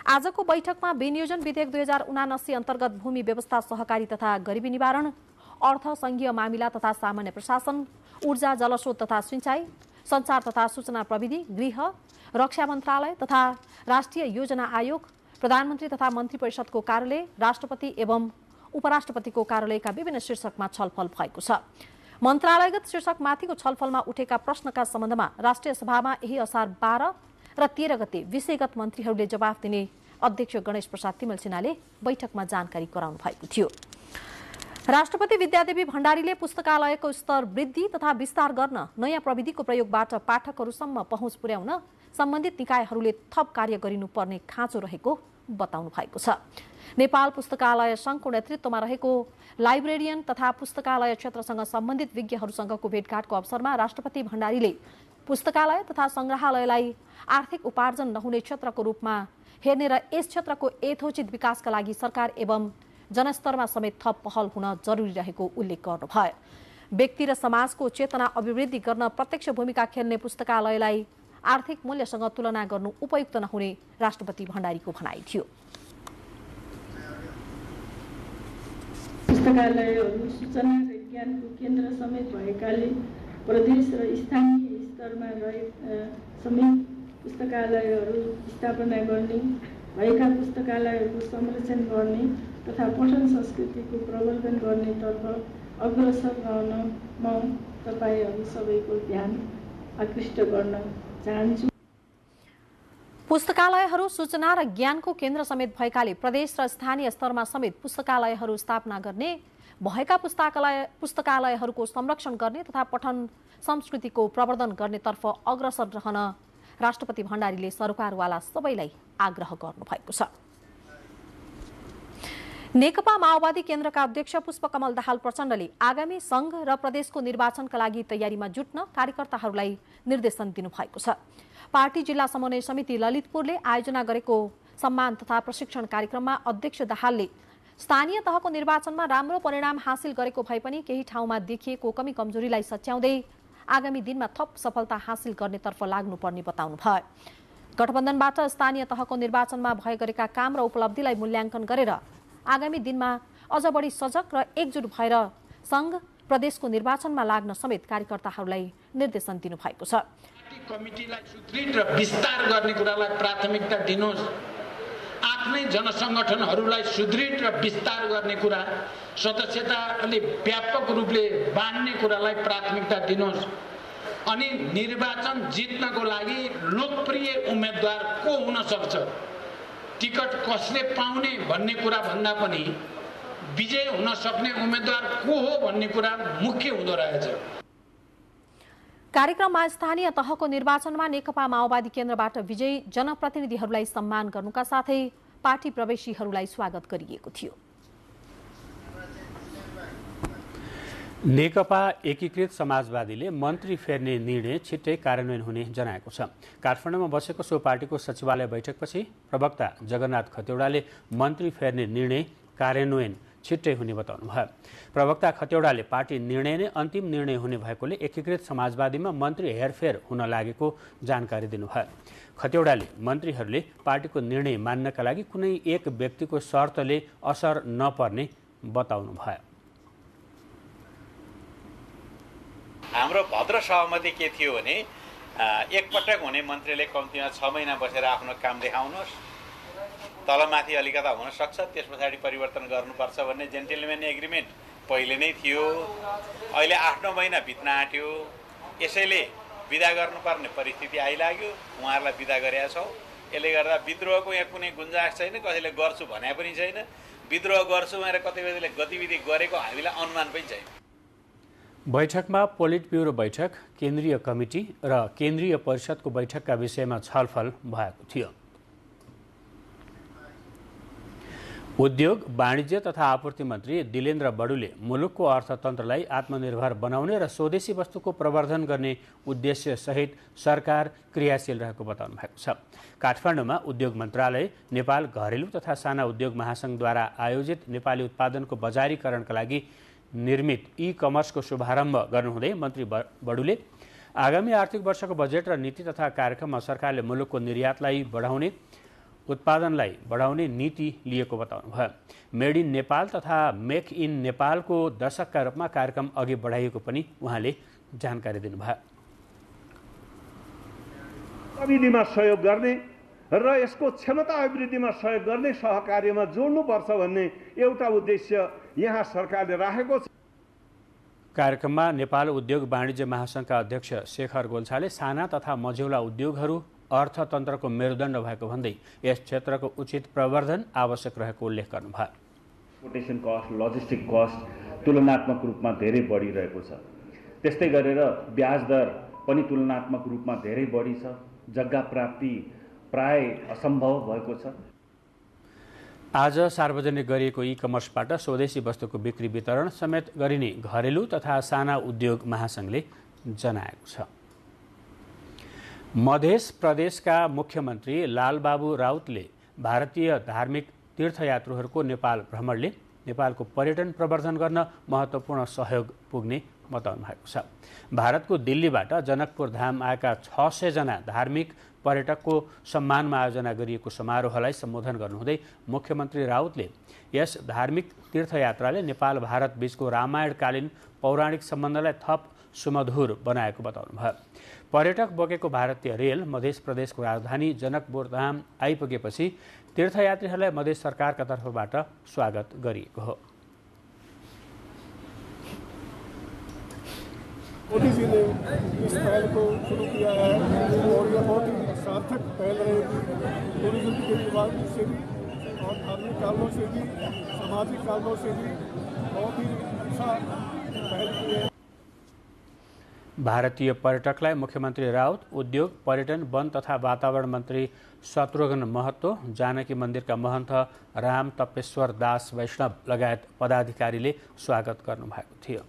आजको बैठकमा विनियोजन विधेयक 2079 अन्तर्गत भूमि व्यवस्था, सहकारी तथा गरिबी निवारण, अर्थ संघीय मामिला तथा सामान्य प्रशासन, ऊर्जा जलस्रोत तथा सिंचाई, संचार तथा सूचना प्रविधि, गृह, रक्षा मन्त्रालय तथा राष्ट्रिय योजना आयोग, प्रधानमन्त्री तथा मन्त्री परिषदको कार्यालय, राष्ट्रपति एवं उपराष्ट्रपतिको कार्यालयका विभिन्न शीर्षकमा छलफल भएको छ। मन्त्रालयगत शीर्षकमाथिको छलफलमा उठेका प्रश्नका सम्बन्धमा राष्ट्रिय सभामा यही असार 12 र 13 गते विषयगत मन्त्रीहरूले जवाफ दिने अध्यक्ष गणेश प्रसाद तिमल सिन्हाले बैठकमा जानकारी गराउनु भएको थियो। राष्ट्रपति विद्यादेवी भण्डारीले पुस्तकालयको स्तर वृद्धि तथा विस्तार गर्न नयाँ प्रविधिको प्रयोगबाट पाठकहरूसम्म पहुँच पुर्याउन सम्बन्धित निकायहरूले थप कार्य गरिनुपर्ने खाँचो रहेको बताउनु भएको छ। नेपाल पुस्तकालय संघको नेतृत्वमा रहेको लाइब्रेरियन तथा पुस्तकालय क्षेत्रसँग सम्बन्धित विज्ञहरूसँगको भेटघाटको अवसरमा राष्ट्रपति भण्डारीले पुस्तकालय तथा संग्रहालयलाई आर्थिक उपार्जन नहुने क्षेत्रको रूपमा हेर्ने र यस क्षेत्रको यथोचित विकासका लागि सरकार एवं जनस्तरमा समेत थप पहल हुन जरुरी रहेको उल्लेख गर्नुभयो। व्यक्ति र समाजको चेतना अभिवृद्धि गर्न प्रत्यक्ष भूमिका खेल्ने पुस्तकालयलाई आर्थिक मूल्यसँग तुलना गर्नु उपयुक्त नहुने राष्ट्रपति भण्डारीको भनाइ थियो। पुस्तकालयहरू सूचना र ज्ञानको केन्द्र समेत भएकाले प्रदेश र स्थानीय स्तरमा समेत पुस्तकालयहरू स्थापना गर्ने, भएका पुस्तकालयहरूको संरक्षण गर्ने तथा पठन संस्कृतिको प्रवर्धन गर्नेतर्फ अग्रसर रहन म तपाईहरू सबैको ध्यान आकृष्ट गर्न चाहन्छु। पुस्तकालयहरू सूचना र ज्ञानको केन्द्र समेत भएकाले प्रदेश र स्थानीय स्तरमा समेत पुस्तकालयहरू स्थापना गर्ने, भएका पुस्तकालयहरूको संरक्षण गर्ने तथा पठन संस्कृतिको प्रवर्धन गर्नेतर्फ अग्रसर रहन राष्ट्रपति भण्डारीले सरकारवाला सबैलाई आग्रह गर्नुभएको छ। नेकपा माओवादी केन्द्रका अध्यक्ष पुष्पकमल दाहाल प्रचण्डले आगामी संघ र प्रदेशको निर्वाचनका लागि तयारीमा जुट्न कार्यकर्ताहरूलाई निर्देशन दिनुभएको छ। पार्टी जिल्ला समन्वय समिति ललितपुरले आयोजना गरेको सम्मान तथा प्रशिक्षण कार्यक्रममा अध्यक्ष दाहालले स्थानीय तहको निर्वाचनमा राम्रो परिणाम हासिल गरेको भए पनि केही ठाउँमा देखिएको कमी कमजोरीलाई सच्याउँदै आगामी दिनमा थप सफलता हासिल गर्नेतर्फ लाग्नुपर्ने बताउनुभयो। गठबन्धनबाट स्थानीय तहको निर्वाचनमा भए गरेका काम र उपलब्धिलाई मूल्याङ्कन गरेर आगामी दिनमा अझ बढी सजग र एकजुट भएर संघ प्रदेशको निर्वाचनमा लाग्न समेत कार्यकर्ताहरूलाई निर्देशन दिनुभएको छ। कमिटीलाई सुदृढ र विस्तार गर्ने कुरालाई प्राथमिकता दिनुहोस्। आफ्नै जनसङ्गठनहरूलाई सुदृढ र विस्तार गर्ने कुरा, सदस्यता अलि व्यापक रूपले बाँड्ने कुरालाई प्राथमिकता दिनुहोस्। अनि निर्वाचन जित्नको लागि लोकप्रिय उम्मेदवार को हुन सक्छ, टिकट कसले पाउने भन्ने कुरा भन्दा पनि विजय हुन सक्ने उम्मेदवार को हो भन्ने कुरा मुख्य हुँदो रहेछ। कार्यक्रममा स्थानीय तहको निर्वाचनमा नेकपा माओवादी केन्द्रबाट विजयी जनप्रतिनिधिहरूलाई सम्मान गर्नुका साथै पार्टी प्रवेशीहरूलाई स्वागत गरिएको थियो। नेकपा एकीकृत समाजवादीले मन्त्री फेर्ने निर्णय छिट्टै कार्यान्वयन हुने जनाएको छ। काठमाडौँमा बसेको सो पार्टीको सचिवालय बैठकपछि प्रवक्ता जगन्नाथ खतेौडाले मन्त्री फेर्ने निर्णय कार्यान्वयन छिट्टै हुने बताउनुभयो। प्रवक्ता खतेौडाले पार्टी निर्णय नै अन्तिम निर्णय हुने भएकोले एकीकृत समाजवादीमा मन्त्री हेरफेर हुन लागेको जानकारी दिनुभयो। खतेौडाले मन्त्रीहरूले पार्टीको निर्णय मान्नका लागि कुनै एक व्यक्तिको शर्तले असर नपर्ने बताउनुभयो। हाम्रो भद्र सहमति के थियो भने एकपटक हुने मन्त्रीले कम्तीमा 6 महिना बसेर आफ्नो काम देखाउनुहोस्, तलमाथि अलिकता हुन सक्छ, त्यस पछाडि परिवर्तन गर्नुपर्छ भन्ने जेन्टलम्यान एग्रिमेन्ट पहिले नै थियो। अहिले 8-9 महिना बित्न आँट्यो, यसैले विदा गर्नुपर्ने परिस्थिति आइलाग्यो। उहाँहरूलाई विदा गरेका छौँ। यसले गर्दा विद्रोहको यहाँ कुनै गुन्जाइस छैन, कसैले गर्छु भने पनि छैन। विद्रोह गर्छु भनेर कति बेलाले गतिविधि गरेको हामीलाई अनुमान पनि छैन। बैठकमा पोलिट ब्युरो बैठक, केन्द्रीय कमिटी र केन्द्रीय परिषदको बैठकका विषयमा छलफल भएको थियो। उद्योग, वाणिज्य तथा आपूर्ति मन्त्री दिलेन्द्र बडुले मुलुकको अर्थतन्त्रलाई आत्मनिर्भर बनाउने र स्वदेशी वस्तुको प्रवर्धन गर्ने उद्देश्य सहित सरकार क्रियाशील रहेको बताउनु भएको छ। काठमाडौँमा उद्योग मन्त्रालय, नेपाल घरेलु तथा साना उद्योग महासंघद्वारा आयोजित नेपाली उत्पादनको बजारीकरणका लागि निर्मित ई-कमर्सको शुभारम्भ गर्नुहुँदै मन्त्री बडुले आगामी आर्थिक वर्षको बजेट र नीति तथा कार्यक्रममा सरकारले मुलुकको निर्यातलाई बढाउने, उत्पादनलाई बढाउने नीति लिएको बताउनुभयो। मेड इन नेपाल तथा मेक इन नेपालको दशकका रूपमा कार्यक्रम अघि बढाइएको पनि उहाँले जानकारी दिनुभयो। प्रविधिमा सहयोग गर्ने र यसको क्षमता अभिवृद्धिमा सहयोग गर्ने, सहकार्यमा जोड्नुपर्छ भन्ने एउटा उद्देश्य यहाँ सरकारले राखेको छ। कार्यक्रममा नेपाल उद्योग वाणिज्य महासंघका अध्यक्ष शेखर गोल्छाले साना तथा मझौला उद्योगहरू अर्थतन्त्रको मेरुदण्ड भएको भन्दै यस क्षेत्रको उचित प्रवर्धन आवश्यक रहेको उल्लेख गर्नुभयो। ट्रान्सपोर्टेसन कस्ट, लजिस्टिक कस्ट तुलनात्मक रूपमा धेरै बढिरहेको छ। त्यस्तै गरेर ब्याज दर पनि तुलनात्मक रूपमा धेरै बढी छ। जग्गा प्राप्ति प्राय असम्भव भएको छ। आज सार्वजनिक गरिएको ई-कमर्सबाट स्वदेशी वस्तुको बिक्री वितरण समेत गरिने घरेलु तथा साना उद्योग महासंघले जनाएको छ। मध्य प्रदेशका मुख्यमन्त्री लालबाबु राउतले भारतीय धार्मिक तीर्थयात्रुहरूको नेपाल भ्रमणले नेपालको पर्यटन प्रवर्धन गर्न महत्त्वपूर्ण सहयोग पुग्ने बताउनु भएको छ। भारतको दिल्लीबाट जनकपुर धाम आएका 600 जना धार्मिक पर्यटकको सम्मानमा आयोजना गरिएको समारोहलाई सम्बोधन गर्नुहुँदै मुख्यमन्त्री राउतले यस धार्मिक तीर्थयात्राले नेपाल भारत बीचको रामायणकालीन पौराणिक सम्बन्धलाई थप सुमधुर बनाएको बताउनुभयो। पर्यटक बोकेको भारतीय रेल मध्य प्रदेशको राजधानी जनकपुर धाम आइपुगेपछि तीर्थयात्रीहरूलाई मध्य सरकारका तर्फबाट स्वागत गरिएको हो। मोदी जी ने इस पहल को शुरू किया है और यह बहुत ही सार्थक पहल रहेगी। टूरिज्म के विभाग से भी और धार्मिक कारणों से भी, सामाजिक कारणों से भी बहुत ही अच्छा पहल की है। भारतीय पर्यटकलाई मुख्यमन्त्री राउत, उद्योग, पर्यटन, वन तथा वातावरण मन्त्री शत्रुघ्न महतो, जानकी मन्दिरका महन्त राम तपेश्वर दास वैष्णव लगायत पदाधिकारीले स्वागत गर्नुभएको थियो।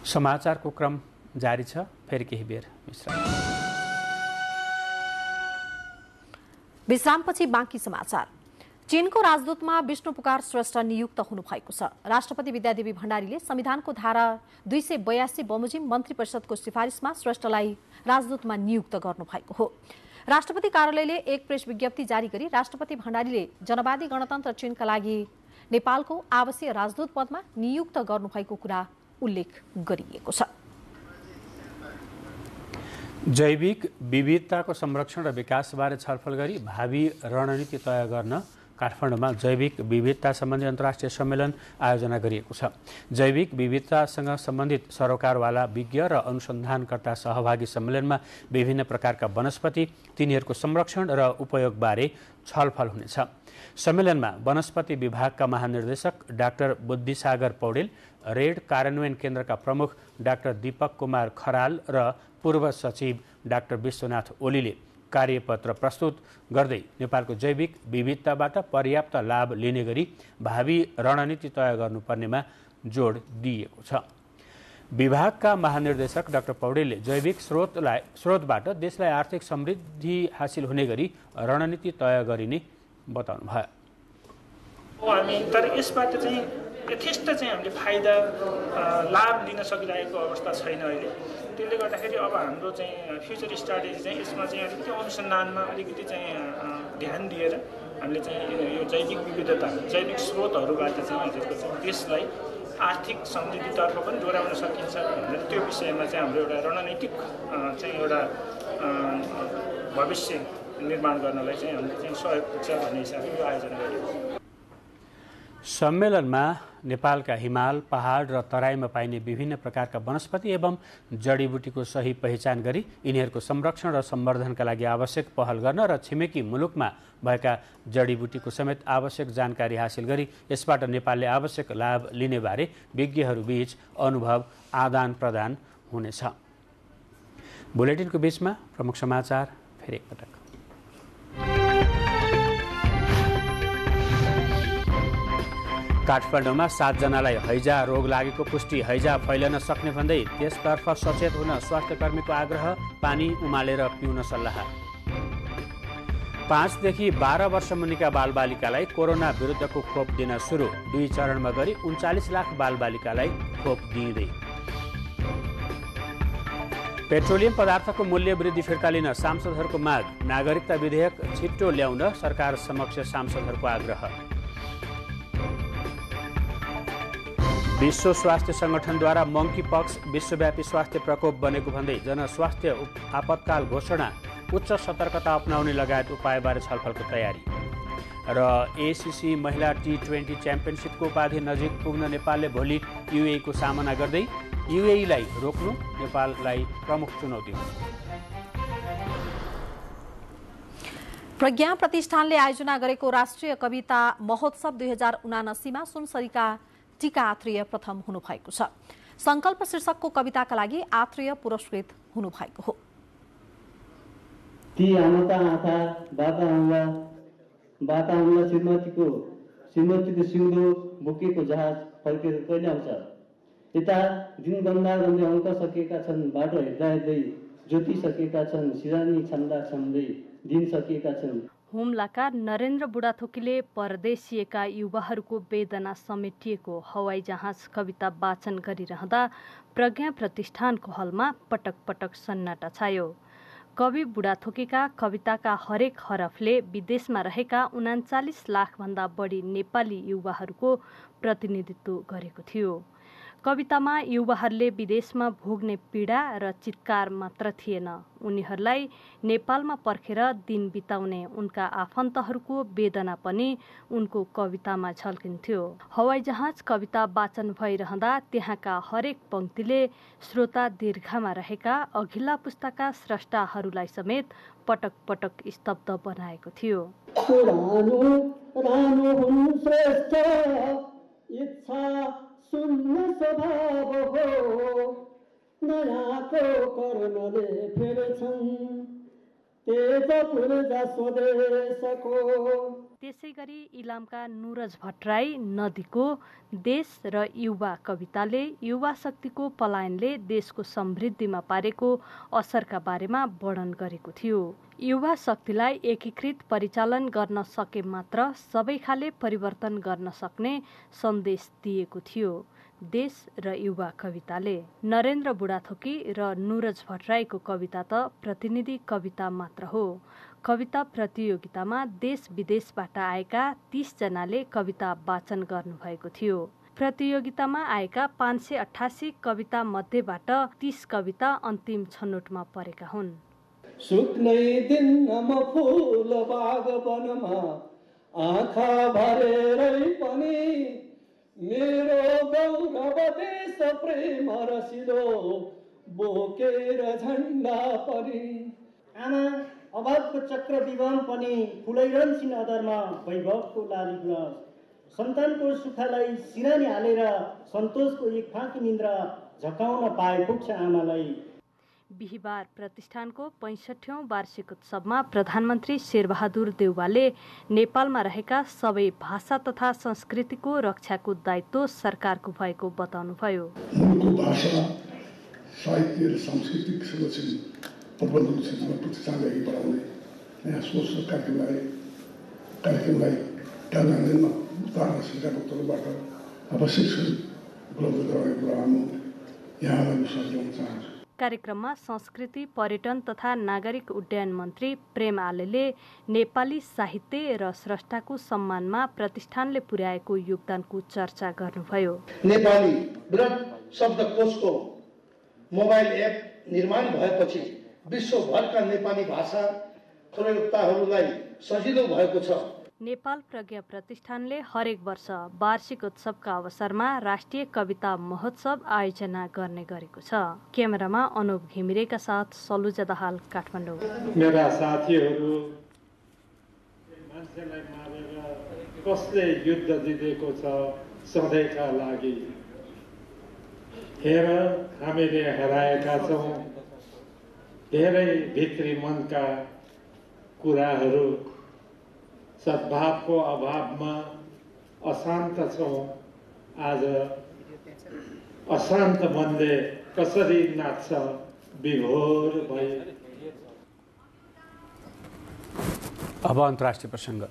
समाचारको क्रम जारी छ, फेरि केही बेर विश्रामपछि बाँकी समाचार। चीनको राजदूतमा विष्णु पुकार श्रेष्ठ नियुक्त हुनुभएको छ। राष्ट्रपति विद्यादेवी भण्डारीले संविधानको धारा 282 बमोजिम मन्त्री परिषदको सिफारिसमा श्रेष्ठलाई राजदूतमा नियुक्त गर्नुभएको हो। राष्ट्रपति कार्यालयले एक प्रेस विज्ञप्ति जारी गरी राष्ट्रपति भण्डारीले जनवादी गणतन्त्र चीनका लागि नेपालको आवासीय राजदूत पदमा नियुक्त गर्नुभएको कुरा उल्लेख गरिएको छ। जैविक विविधताको संरक्षण र विकासबारे छलफल गरी भावी रणनीति तय गर्न काठमाडौँमा जैविक विविधता सम्बन्धी अन्तर्राष्ट्रिय सम्मेलन आयोजना गरिएको छ। जैविक विविधतासँग सम्बन्धित सरोकारवाला विज्ञ र अनुसन्धानकर्ता सहभागी सम्मेलनमा विभिन्न प्रकारका वनस्पति, तिनीहरूको संरक्षण र उपयोगबारे छलफल हुनेछ। सम्मेलनमा वनस्पति विभागका महानिर्देशक डाक्टर बुद्धिसागर पौडेल, रेड कार्यान्वयन केन्द्रका प्रमुख डाक्टर दीपक कुमार खराल र पूर्व सचिव डाक्टर विश्वनाथ ओलीले कार्यपत्र प्रस्तुत गर्दै नेपालको जैविक विविधताबाट पर्याप्त लाभ लिने गरी भावी रणनीति तय गर्नुपर्नेमा जोड दिएको छ। विभागका महानिर्देशक डाक्टर पौडेलले जैविक स्रोतबाट देशलाई आर्थिक समृद्धि हासिल हुने गरी रणनीति तय गरिने बताउनुभयो। हामी तर यसबाट चाहिँ यथेष्ट चाहिँ हामीले फाइदा लाभ लिन सकिरहेको अवस्था छैन अहिले। त्यसले गर्दाखेरि अब हाम्रो चाहिँ फ्युचर स्ट्राटेजी चाहिँ यसमा चाहिँ अलिकति अनुसन्धानमा अलिकति चाहिँ ध्यान दिएर हामीले चाहिँ यो जैविक विविधता, जैविक स्रोतहरूबाट चाहिँ हजुरको चाहिँ देशलाई आर्थिक समृद्धितर्फ पनि डोर्याउन सकिन्छ भनेर त्यो विषयमा चाहिँ हाम्रो एउटा रणनीतिक चाहिँ एउटा भविष्य निर्माण गर्नलाई चाहिँ हामीले चाहिँ सहयोग पुग्छ भन्ने हिसाबले यो आयोजना गरिएको छ। सम्मेलनमा नेपालका हिमाल, पहाड र तराईमा पाइने विभिन्न प्रकारका वनस्पति एवं जडीबुटीको सही पहिचान गरी यिनीहरूको संरक्षण र सम्वर्धनका लागि आवश्यक पहल गर्न र छिमेकी मुलुकमा भएका जडीबुटीको समेत आवश्यक जानकारी हासिल गरी यसबाट नेपालले आवश्यक लाभ लिने बारे विज्ञहरूबीच अनुभव आदान प्रदान हुनेछ। बुलेटिनको बीचमा प्रमुख समाचार फेरि एकपटक। काठमाडौँमा 7 जनालाई हैजा रोग लागेको पुष्टि। हैजा फैलन सक्ने भन्दै त्यसतर्फ सचेत हुन स्वास्थ्यकर्मीको आग्रह। पानी उमालेर पिउन सल्लाह। 5 देखि 12 वर्ष मुनिका बालबालिकालाई कोरोना विरुद्धको खोप दिन सुरु। 2 चरणमा गरी 39 लाख बालबालिकालाई खोप दिइँदै। पेट्रोलियम पदार्थको मूल्य वृद्धि फिर्ता लिन सांसदहरूको माग। नागरिकता विधेयक छिट्टो ल्याउन सरकार समक्ष सांसदहरूको आग्रह। विश्व स्वास्थ्य संगठनद्वारा मंकी पक्स विश्वव्यापी स्वास्थ्य प्रकोप बनेको भन्दै जनस्वास्थ्य आपतकाल घोषणा, उच्च सतर्कता अपनाउने लगायत उपायबारे छलफलको तयारी। र एसीसी महिला T20 च्याम्पियनसिपको उपाधि नजिक पुग्न नेपालले भोलि युएईको सामना गर्दै युएईलाई रोक्नु नेपाललाई प्रमुख चुनौती हो। प्रज्ञा प्रतिष्ठानले आयोजना गरेको राष्ट्रिय कविता महोत्सव 2079 मा सुनसरीका टीका आत्रेय प्रथम हुनुभएको छ। संकल्प शीर्षकको कविताका लागि आत्रेय पुरस्कृत हुनुभएको हो। ती आमाका आँखा बाता आउँला श्रीमतीको सिउँदो बोकेको जहाज फर्केर कहिले आउँछ? यता दिन गन्दा गन्दै अङ्क सकेका छन्, बाटो हेर्दा हेर्दै ज्योति सकेका छन्, सिरानी छन्दा छन्दै दिन सकिएका छन्। हुम्लाका नरेन्द्र बुढाथोकीले परदेशिएका युवाहरूको वेदना समेटिएको हवाई जहाज कविता वाचन गरिरहँदा प्रज्ञा प्रतिष्ठानको हलमा पटक पटक सन्नाटा छायो। कवि बुढाथोकीका कविताका हरेक हरफले विदेशमा रहेका 39 लाखभन्दा बढी नेपाली युवाहरूको प्रतिनिधित्व गरेको थियो। कवितामा युवाहरूले विदेशमा भोग्ने पीडा र चित्कार मात्र थिएन, उनीहरूलाई नेपालमा पर्खेर दिन बिताउने उनका आफन्तहरूको वेदना पनि उनको कवितामा झल्किन्थ्यो। हवाई जहाज कविता वाचन भइरहँदा त्यहाँका हरेक पंक्तिले श्रोता दीर्घमा रहेका अघिल्ला पुस्ताका स्रष्टाहरूलाई समेत पटक पटक स्तब्ध बनाएको थियो। इच्छा शून्य स्वभाव हो, नयाँको करुणाले फेर्छन् तेज पूर्जा स्वदेशको। त्यसै गरी इलामका नुरज भट्टराई नदीको देश र युवा कविताले युवा शक्तिको पलायनले देशको समृद्धिमा पारेको असरका बारेमा वर्णन गरेको थियो। युवा शक्तिलाई एकीकृत परिचालन गर्न सके मात्र सबै खाले परिवर्तन गर्न सक्ने सन्देश दिएको थियो देश र युवा कविताले। नरेन्द्र बुढाथोकी र नुरज भट्टराईको कविता त प्रतिनिधि कविता मात्र हो। कविता प्रतियोगितामा देश विदेशबाट आएका 30 जनाले कविता वाचन गर्नुभएको थियो। प्रतियोगितामा आएका 588 कविता मध्येबाट 30 कविता अन्तिम छनौटमा परेका हुन्। सुक्नै दिन म फूल बाग वनमा आँखा भरेरै पनि मेरो गौरव देश प्रेम रसिलो बोकेर झण्डा पनि। आमा अभावको चक्र विवन पनि फुलैरहन्छन् अदरमा वैभवको लाली गुराँस। सन्तानको सुखलाई सिरानी हालेर सन्तोषको एक फाँकी निन्द्रा झकाउन पाए पुग्छ आमालाई। बिहिबार प्रतिष्ठानको 65औं वार्षिकोत्सवमा प्रधानमन्त्री शेरबहादुर देउवाले नेपालमा रहेका सबै भाषा तथा संस्कृतिको रक्षाको दायित्व सरकारको भएको बताउनुभयो। मुलुकको भाषा साहित्य र सांस्कृतिक संरक्षण प्रबन्धन क्षेत्रमा प्रतिष्ठानलाई अघि बढाउने नयाँ सोच र कार्यक्रमलाई कार्यान्वयनमा उतार्न सरकारको तर्फबाट आवश्यक उपलब्ध गराउने कुरा म यहाँलाई विश्वास दिलाउन चाहन्छु। कार्यक्रममा संस्कृति पर्यटन तथा नागरिक उड्डयन मन्त्री प्रेम आलेले नेपाली साहित्य र स्रष्टाको सम्मानमा प्रतिष्ठानले पुर्याएको योगदानको चर्चा गर्नुभयो। नेपाली वृहत शब्दकोशको मोबाइल एप निर्माण भएपछि विश्वभरका नेपाली भाषा प्रयोक्ताहरूलाई सजिलो भएको छ। नेपाल प्रज्ञा प्रतिष्ठानले हरेक वर्ष वार्षिकोत्सवका अवसरमा राष्ट्रिय कविता महोत्सव आयोजना गर्ने गरेको छ। क्यामेरामा अनुप घिमिरेका साथ सलुजा दाहाल, काठमाडौँ। मेरा साथीहरू, मान्छेलाई मारेर कसले युद्ध जितेको छ सधैँका लागि। हेर हामीले हराएका छौँ धेरै भित्री मनका कुराहरू। सद्भावको अभावमा अशान्त छौँ। आज अशान्त मनले कसरी नाच्छ विभोर भई। अब अन्तर्राष्ट्रिय प्रसङ्ग।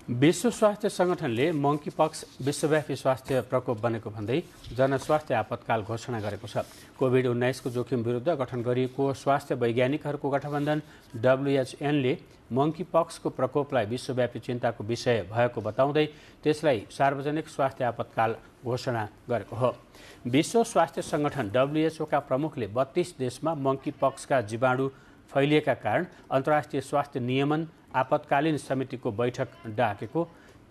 विश्व स्वास्थ्य सङ्गठनले मंकी पक्स विश्वव्यापी स्वास्थ्य प्रकोप बनेको भन्दै जनस्वास्थ्य आपतकाल घोषणा गरेको छ। कोभिड-19 को जोखिम विरुद्ध गठन गरिएको स्वास्थ्य वैज्ञानिकहरूको गठबन्धन WHNले मंकी पक्सको प्रकोपलाई विश्वव्यापी चिन्ताको विषय भएको बताउँदै त्यसलाई सार्वजनिक स्वास्थ्य आपतकाल घोषणा गरेको हो। विश्व स्वास्थ्य सङ्गठन WHO का प्रमुखले 32 देशमा मंकी पक्सका जीवाणु फैलिएका कारण अन्तर्राष्ट्रिय स्वास्थ्य नियमन आपतकालीन समितिको बैठक डाकेको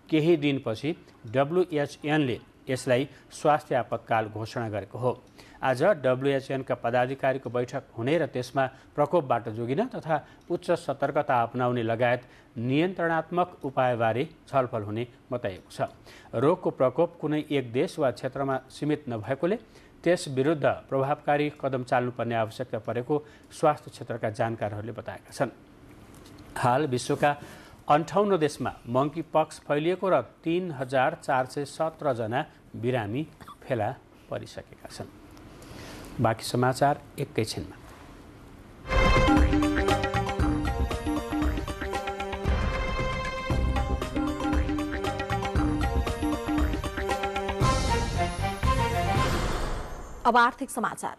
केही दिनपछि WHNले यसलाई स्वास्थ्य आपतकाल घोषणा गरेको हो। आज WHN का पदाधिकारीको बैठक हुने र त्यसमा प्रकोपबाट जोगिन तथा उच्च सतर्कता अपनाउने लगायत नियन्त्रणात्मक उपायबारे छलफल हुने बताइएको छ। रोगको प्रकोप कुनै एक देश वा क्षेत्रमा सीमित नभएकोले त्यस विरुद्ध प्रभावकारी कदम चाल्नुपर्ने आवश्यकता परेको स्वास्थ्य क्षेत्रका जानकारहरूले बताएका छन्। हाल विश्वका 58 देशमा मंकी पक्स फैलिएको र 3417 जना बिरामी फेला परिसकेका छन्। बाँकी समाचार एकैछिनमा। अब आर्थिक समाचार।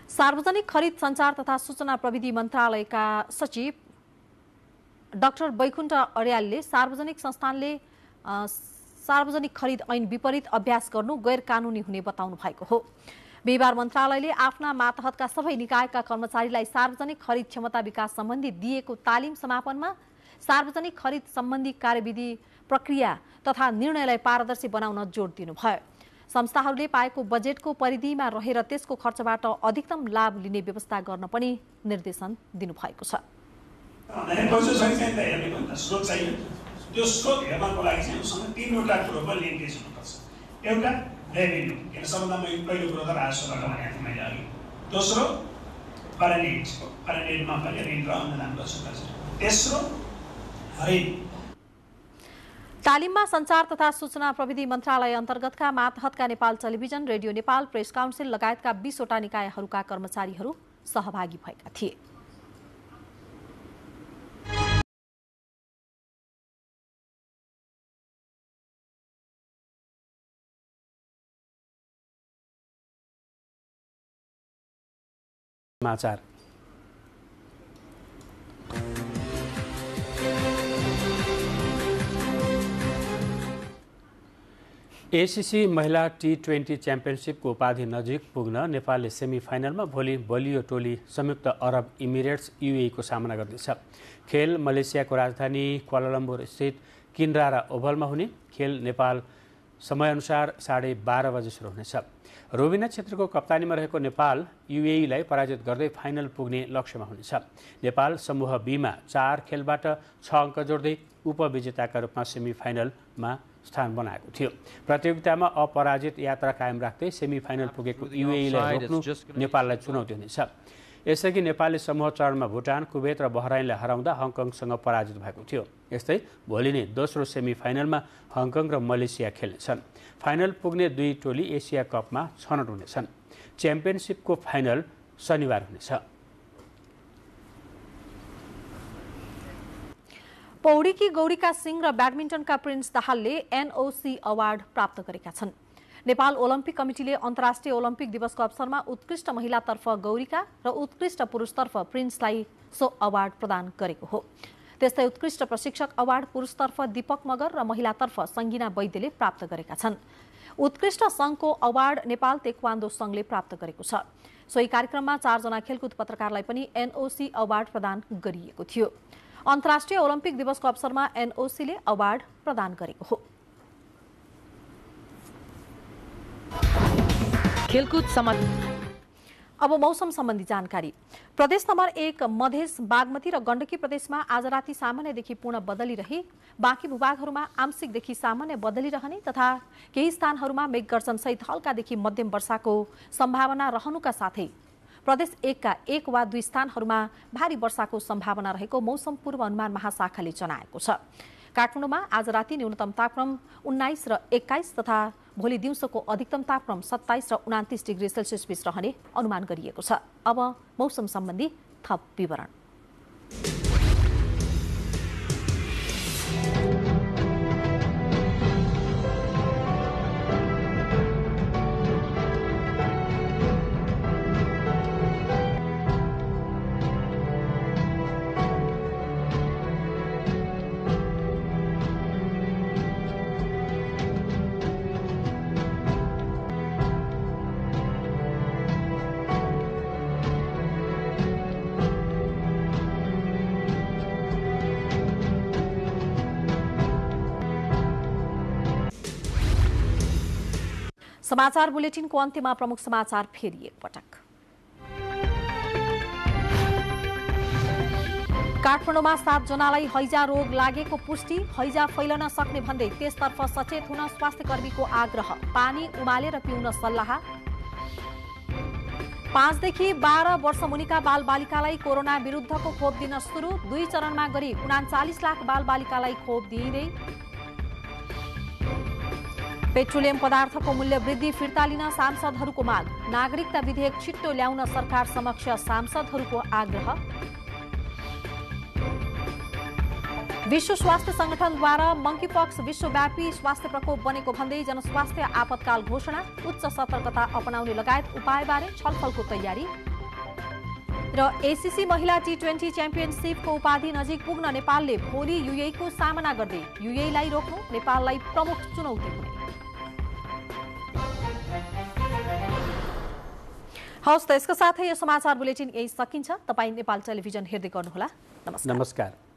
सार्वजनिक खरिद सञ्चार तथा सूचना प्रविधि मन्त्रालयका सचिव डाक्टर बैकुण्ठ अर्यालले सार्वजनिक संस्थानले सार्वजनिक खरिद ऐन विपरीत अभ्यास गर्नु गैर कानुनी हुने बताउनु भएको हो। बिहिबार मन्त्रालयले आफ्ना मातहतका सबै निकायका कर्मचारीलाई सार्वजनिक खरिद क्षमता विकास सम्बन्धी दिएको तालिम समापनमा सार्वजनिक खरिद सम्बन्धी कार्यविधि प्रक्रिया तथा निर्णयलाई पारदर्शी बनाउन जोड दिनुभयो। संस्थाहरूले पाएको बजेटको परिधिमा रहेर त्यसको खर्चबाट अधिकतम लाभ लिने व्यवस्था गर्न पनि निर्देशन दिनुभएको छ। पैसा सँगसँगै त हेर्ने पनि त स्रोत चाहियो। त्यो स्रोत हेर्नको लागि चाहिँ उसँग 3वटा कुरोको लिङ्केज हुनुपर्छ। एउटा रेभेन्यू, किन सबभन्दा पहिलो कुरो त राजस्वबाट भनेको थिएँ मैले अघि। दोस्रो फरेन एडमा पनि ऋण र अनुदान गर्नुपर्छ। तेस्रो ऋण। तालिममा सञ्चार तथा सूचना प्रविधि मन्त्रालय अन्तर्गतका मातहतका Nepal television, radio Nepal, press council लगायतका 20वटा निकायहरूका कर्मचारीहरू सहभागी भएका थिए। समाचार। एसीसी महिला T20 च्याम्पियनसिपको उपाधि नजिक पुग्न नेपालले सेमिफाइनलमा भोलि बलियो टोली संयुक्त अरब इमिरेट्स UAE को सामना गर्दैछ। खेल मलेसियाको राजधानी क्वालालम्पुर स्थित किनरारा ओभलमा हुने खेल नेपाल समयअनुसार 12:30 बजे सुरु हुनेछ। रोबिना क्षेत्रको कप्तानीमा रहेको नेपाल UAE लाई पराजित गर्दै फाइनल पुग्ने लक्ष्यमा हुनेछ। नेपाल समूह B मा 4 खेलबाट 6 अङ्क जोड्दै उपविजेताका रूपमा सेमिफाइनलमा स्थान बनाएको थियो। प्रतियोगितामा अपराजित यात्रा कायम राख्दै सेमिफाइनल पुगेको UAE लाई रोक्नु नेपाललाई चुनौती हुनेछ। यसअघि नेपालले समूह चरणमा भुटान, कुवेत र बहराइनलाई हराउँदा हङकङसँग पराजित भएको थियो। यस्तै भोलि नै दोस्रो सेमिफाइनलमा हङकङ र मलेसिया खेल्नेछन्। फाइनल पुग्ने 2 टोली एसिया कपमा छनौट हुनेछन्। च्याम्पियनसिपको फाइनल शनिबार हुनेछ। पौडीकी गौरीका सिंह र ब्याडमिन्टनका प्रिन्स दाहालले NOC अवार्ड प्राप्त गरेका छन्। नेपाल ओलम्पिक कमिटीले अन्तर्राष्ट्रिय ओलम्पिक दिवसको अवसरमा उत्कृष्ट महिलातर्फ गौरीका र उत्कृष्ट पुरुषतर्फ प्रिन्सलाई सो अवार्ड प्रदान गरेको हो। त्यस्तै उत्कृष्ट प्रशिक्षक अवार्ड पुरुषतर्फ दीपक मगर र महिलातर्फ सङ्गीना वैद्यले प्राप्त गरेका छन्। उत्कृष्ट सङ्घको अवार्ड नेपाल तेक्वान्दो सङ्घले प्राप्त गरेको छ। सोही कार्यक्रममा 4 जना खेलकुद पत्रकारलाई पनि NOC अवार्ड प्रदान गरिएको थियो। अन्तर्राष्ट्रिय ओलम्पिक दिवसको अवसरमा NOC ले अवार्ड प्रदान गरेको हो। खेलकुद अब मौसम सम्बन्धी जानकारी। प्रदेश नम्बर 1 मधेस, बागमती र गण्डकी प्रदेशमा आज राति सामान्यदेखि पूर्ण बदली रही बाँकी भूभागहरूमा आंशिकदेखि सामान्य बदली रहने तथा केही स्थानहरूमा मेघगर्जनसहित हल्कादेखि मध्यम वर्षाको सम्भावना रहनुका साथै प्रदेश 1 का 1 वा 2 स्थानहरूमा भारी वर्षाको सम्भावना रहेको मौसम पूर्व अनुमान महाशाखाले जनाएको छ। काठमाडौँमा आज राति न्यूनतम तापक्रम 19 र 21 तथा भोलि दिउँसोको अधिकतम तापक्रम 27 र 29 डिग्री सेल्सियस बीच रहने अनुमान गरिएको छ। अब मौसम सम्बन्धी थप विवरण। समाचार बुलेटिनको अन्त्यमा प्रमुख समाचार फेरि एकपटक। काठमाडौँमा 7 जनालाई हैजा रोग लागेको पुष्टि, हैजा फैलन सक्ने भन्दै त्यसतर्फ सचेत हुन स्वास्थ्यकर्मीको आग्रह, पानी उमालेर पिउन सल्लाह। 5 देखि 12 वर्ष मुनिका बालबालिकालाई कोरोना विरुद्धको खोप दिन सुरु, 2 चरणमा गरी 39 लाख बालबालिकालाई खोप दिइँदै। पेट्रोलियम पदार्थको मूल्य वृद्धि फिर्ता लिन सांसदहरूको माग, नागरिकता विधेयक छिट्टो ल्याउन सरकार समक्ष सांसदहरूको आग्रह। विश्व स्वास्थ्य संगठनद्वारा मंकीपक्स विश्वव्यापी स्वास्थ्य प्रकोप बनेको भन्दै जनस्वास्थ्य आपतकाल घोषणा, उच्च सतर्कता अपनाउने लगायत उपायबारे छलफलको तयारी। र एसीसी महिला T20 च्याम्पियनसिपको उपाधि नजिक पुग्न नेपालले भोलि UAE को सामना गर्दै UAE लाई रोक्नु नेपाललाई प्रमुख चुनौती हुने। हवस् त यसका साथै यो समाचार बुलेटिन यही सकिन्छ। तपाईँ नेपाल टेलिभिजन हेर्दै गर्नुहोला। नमस्कार।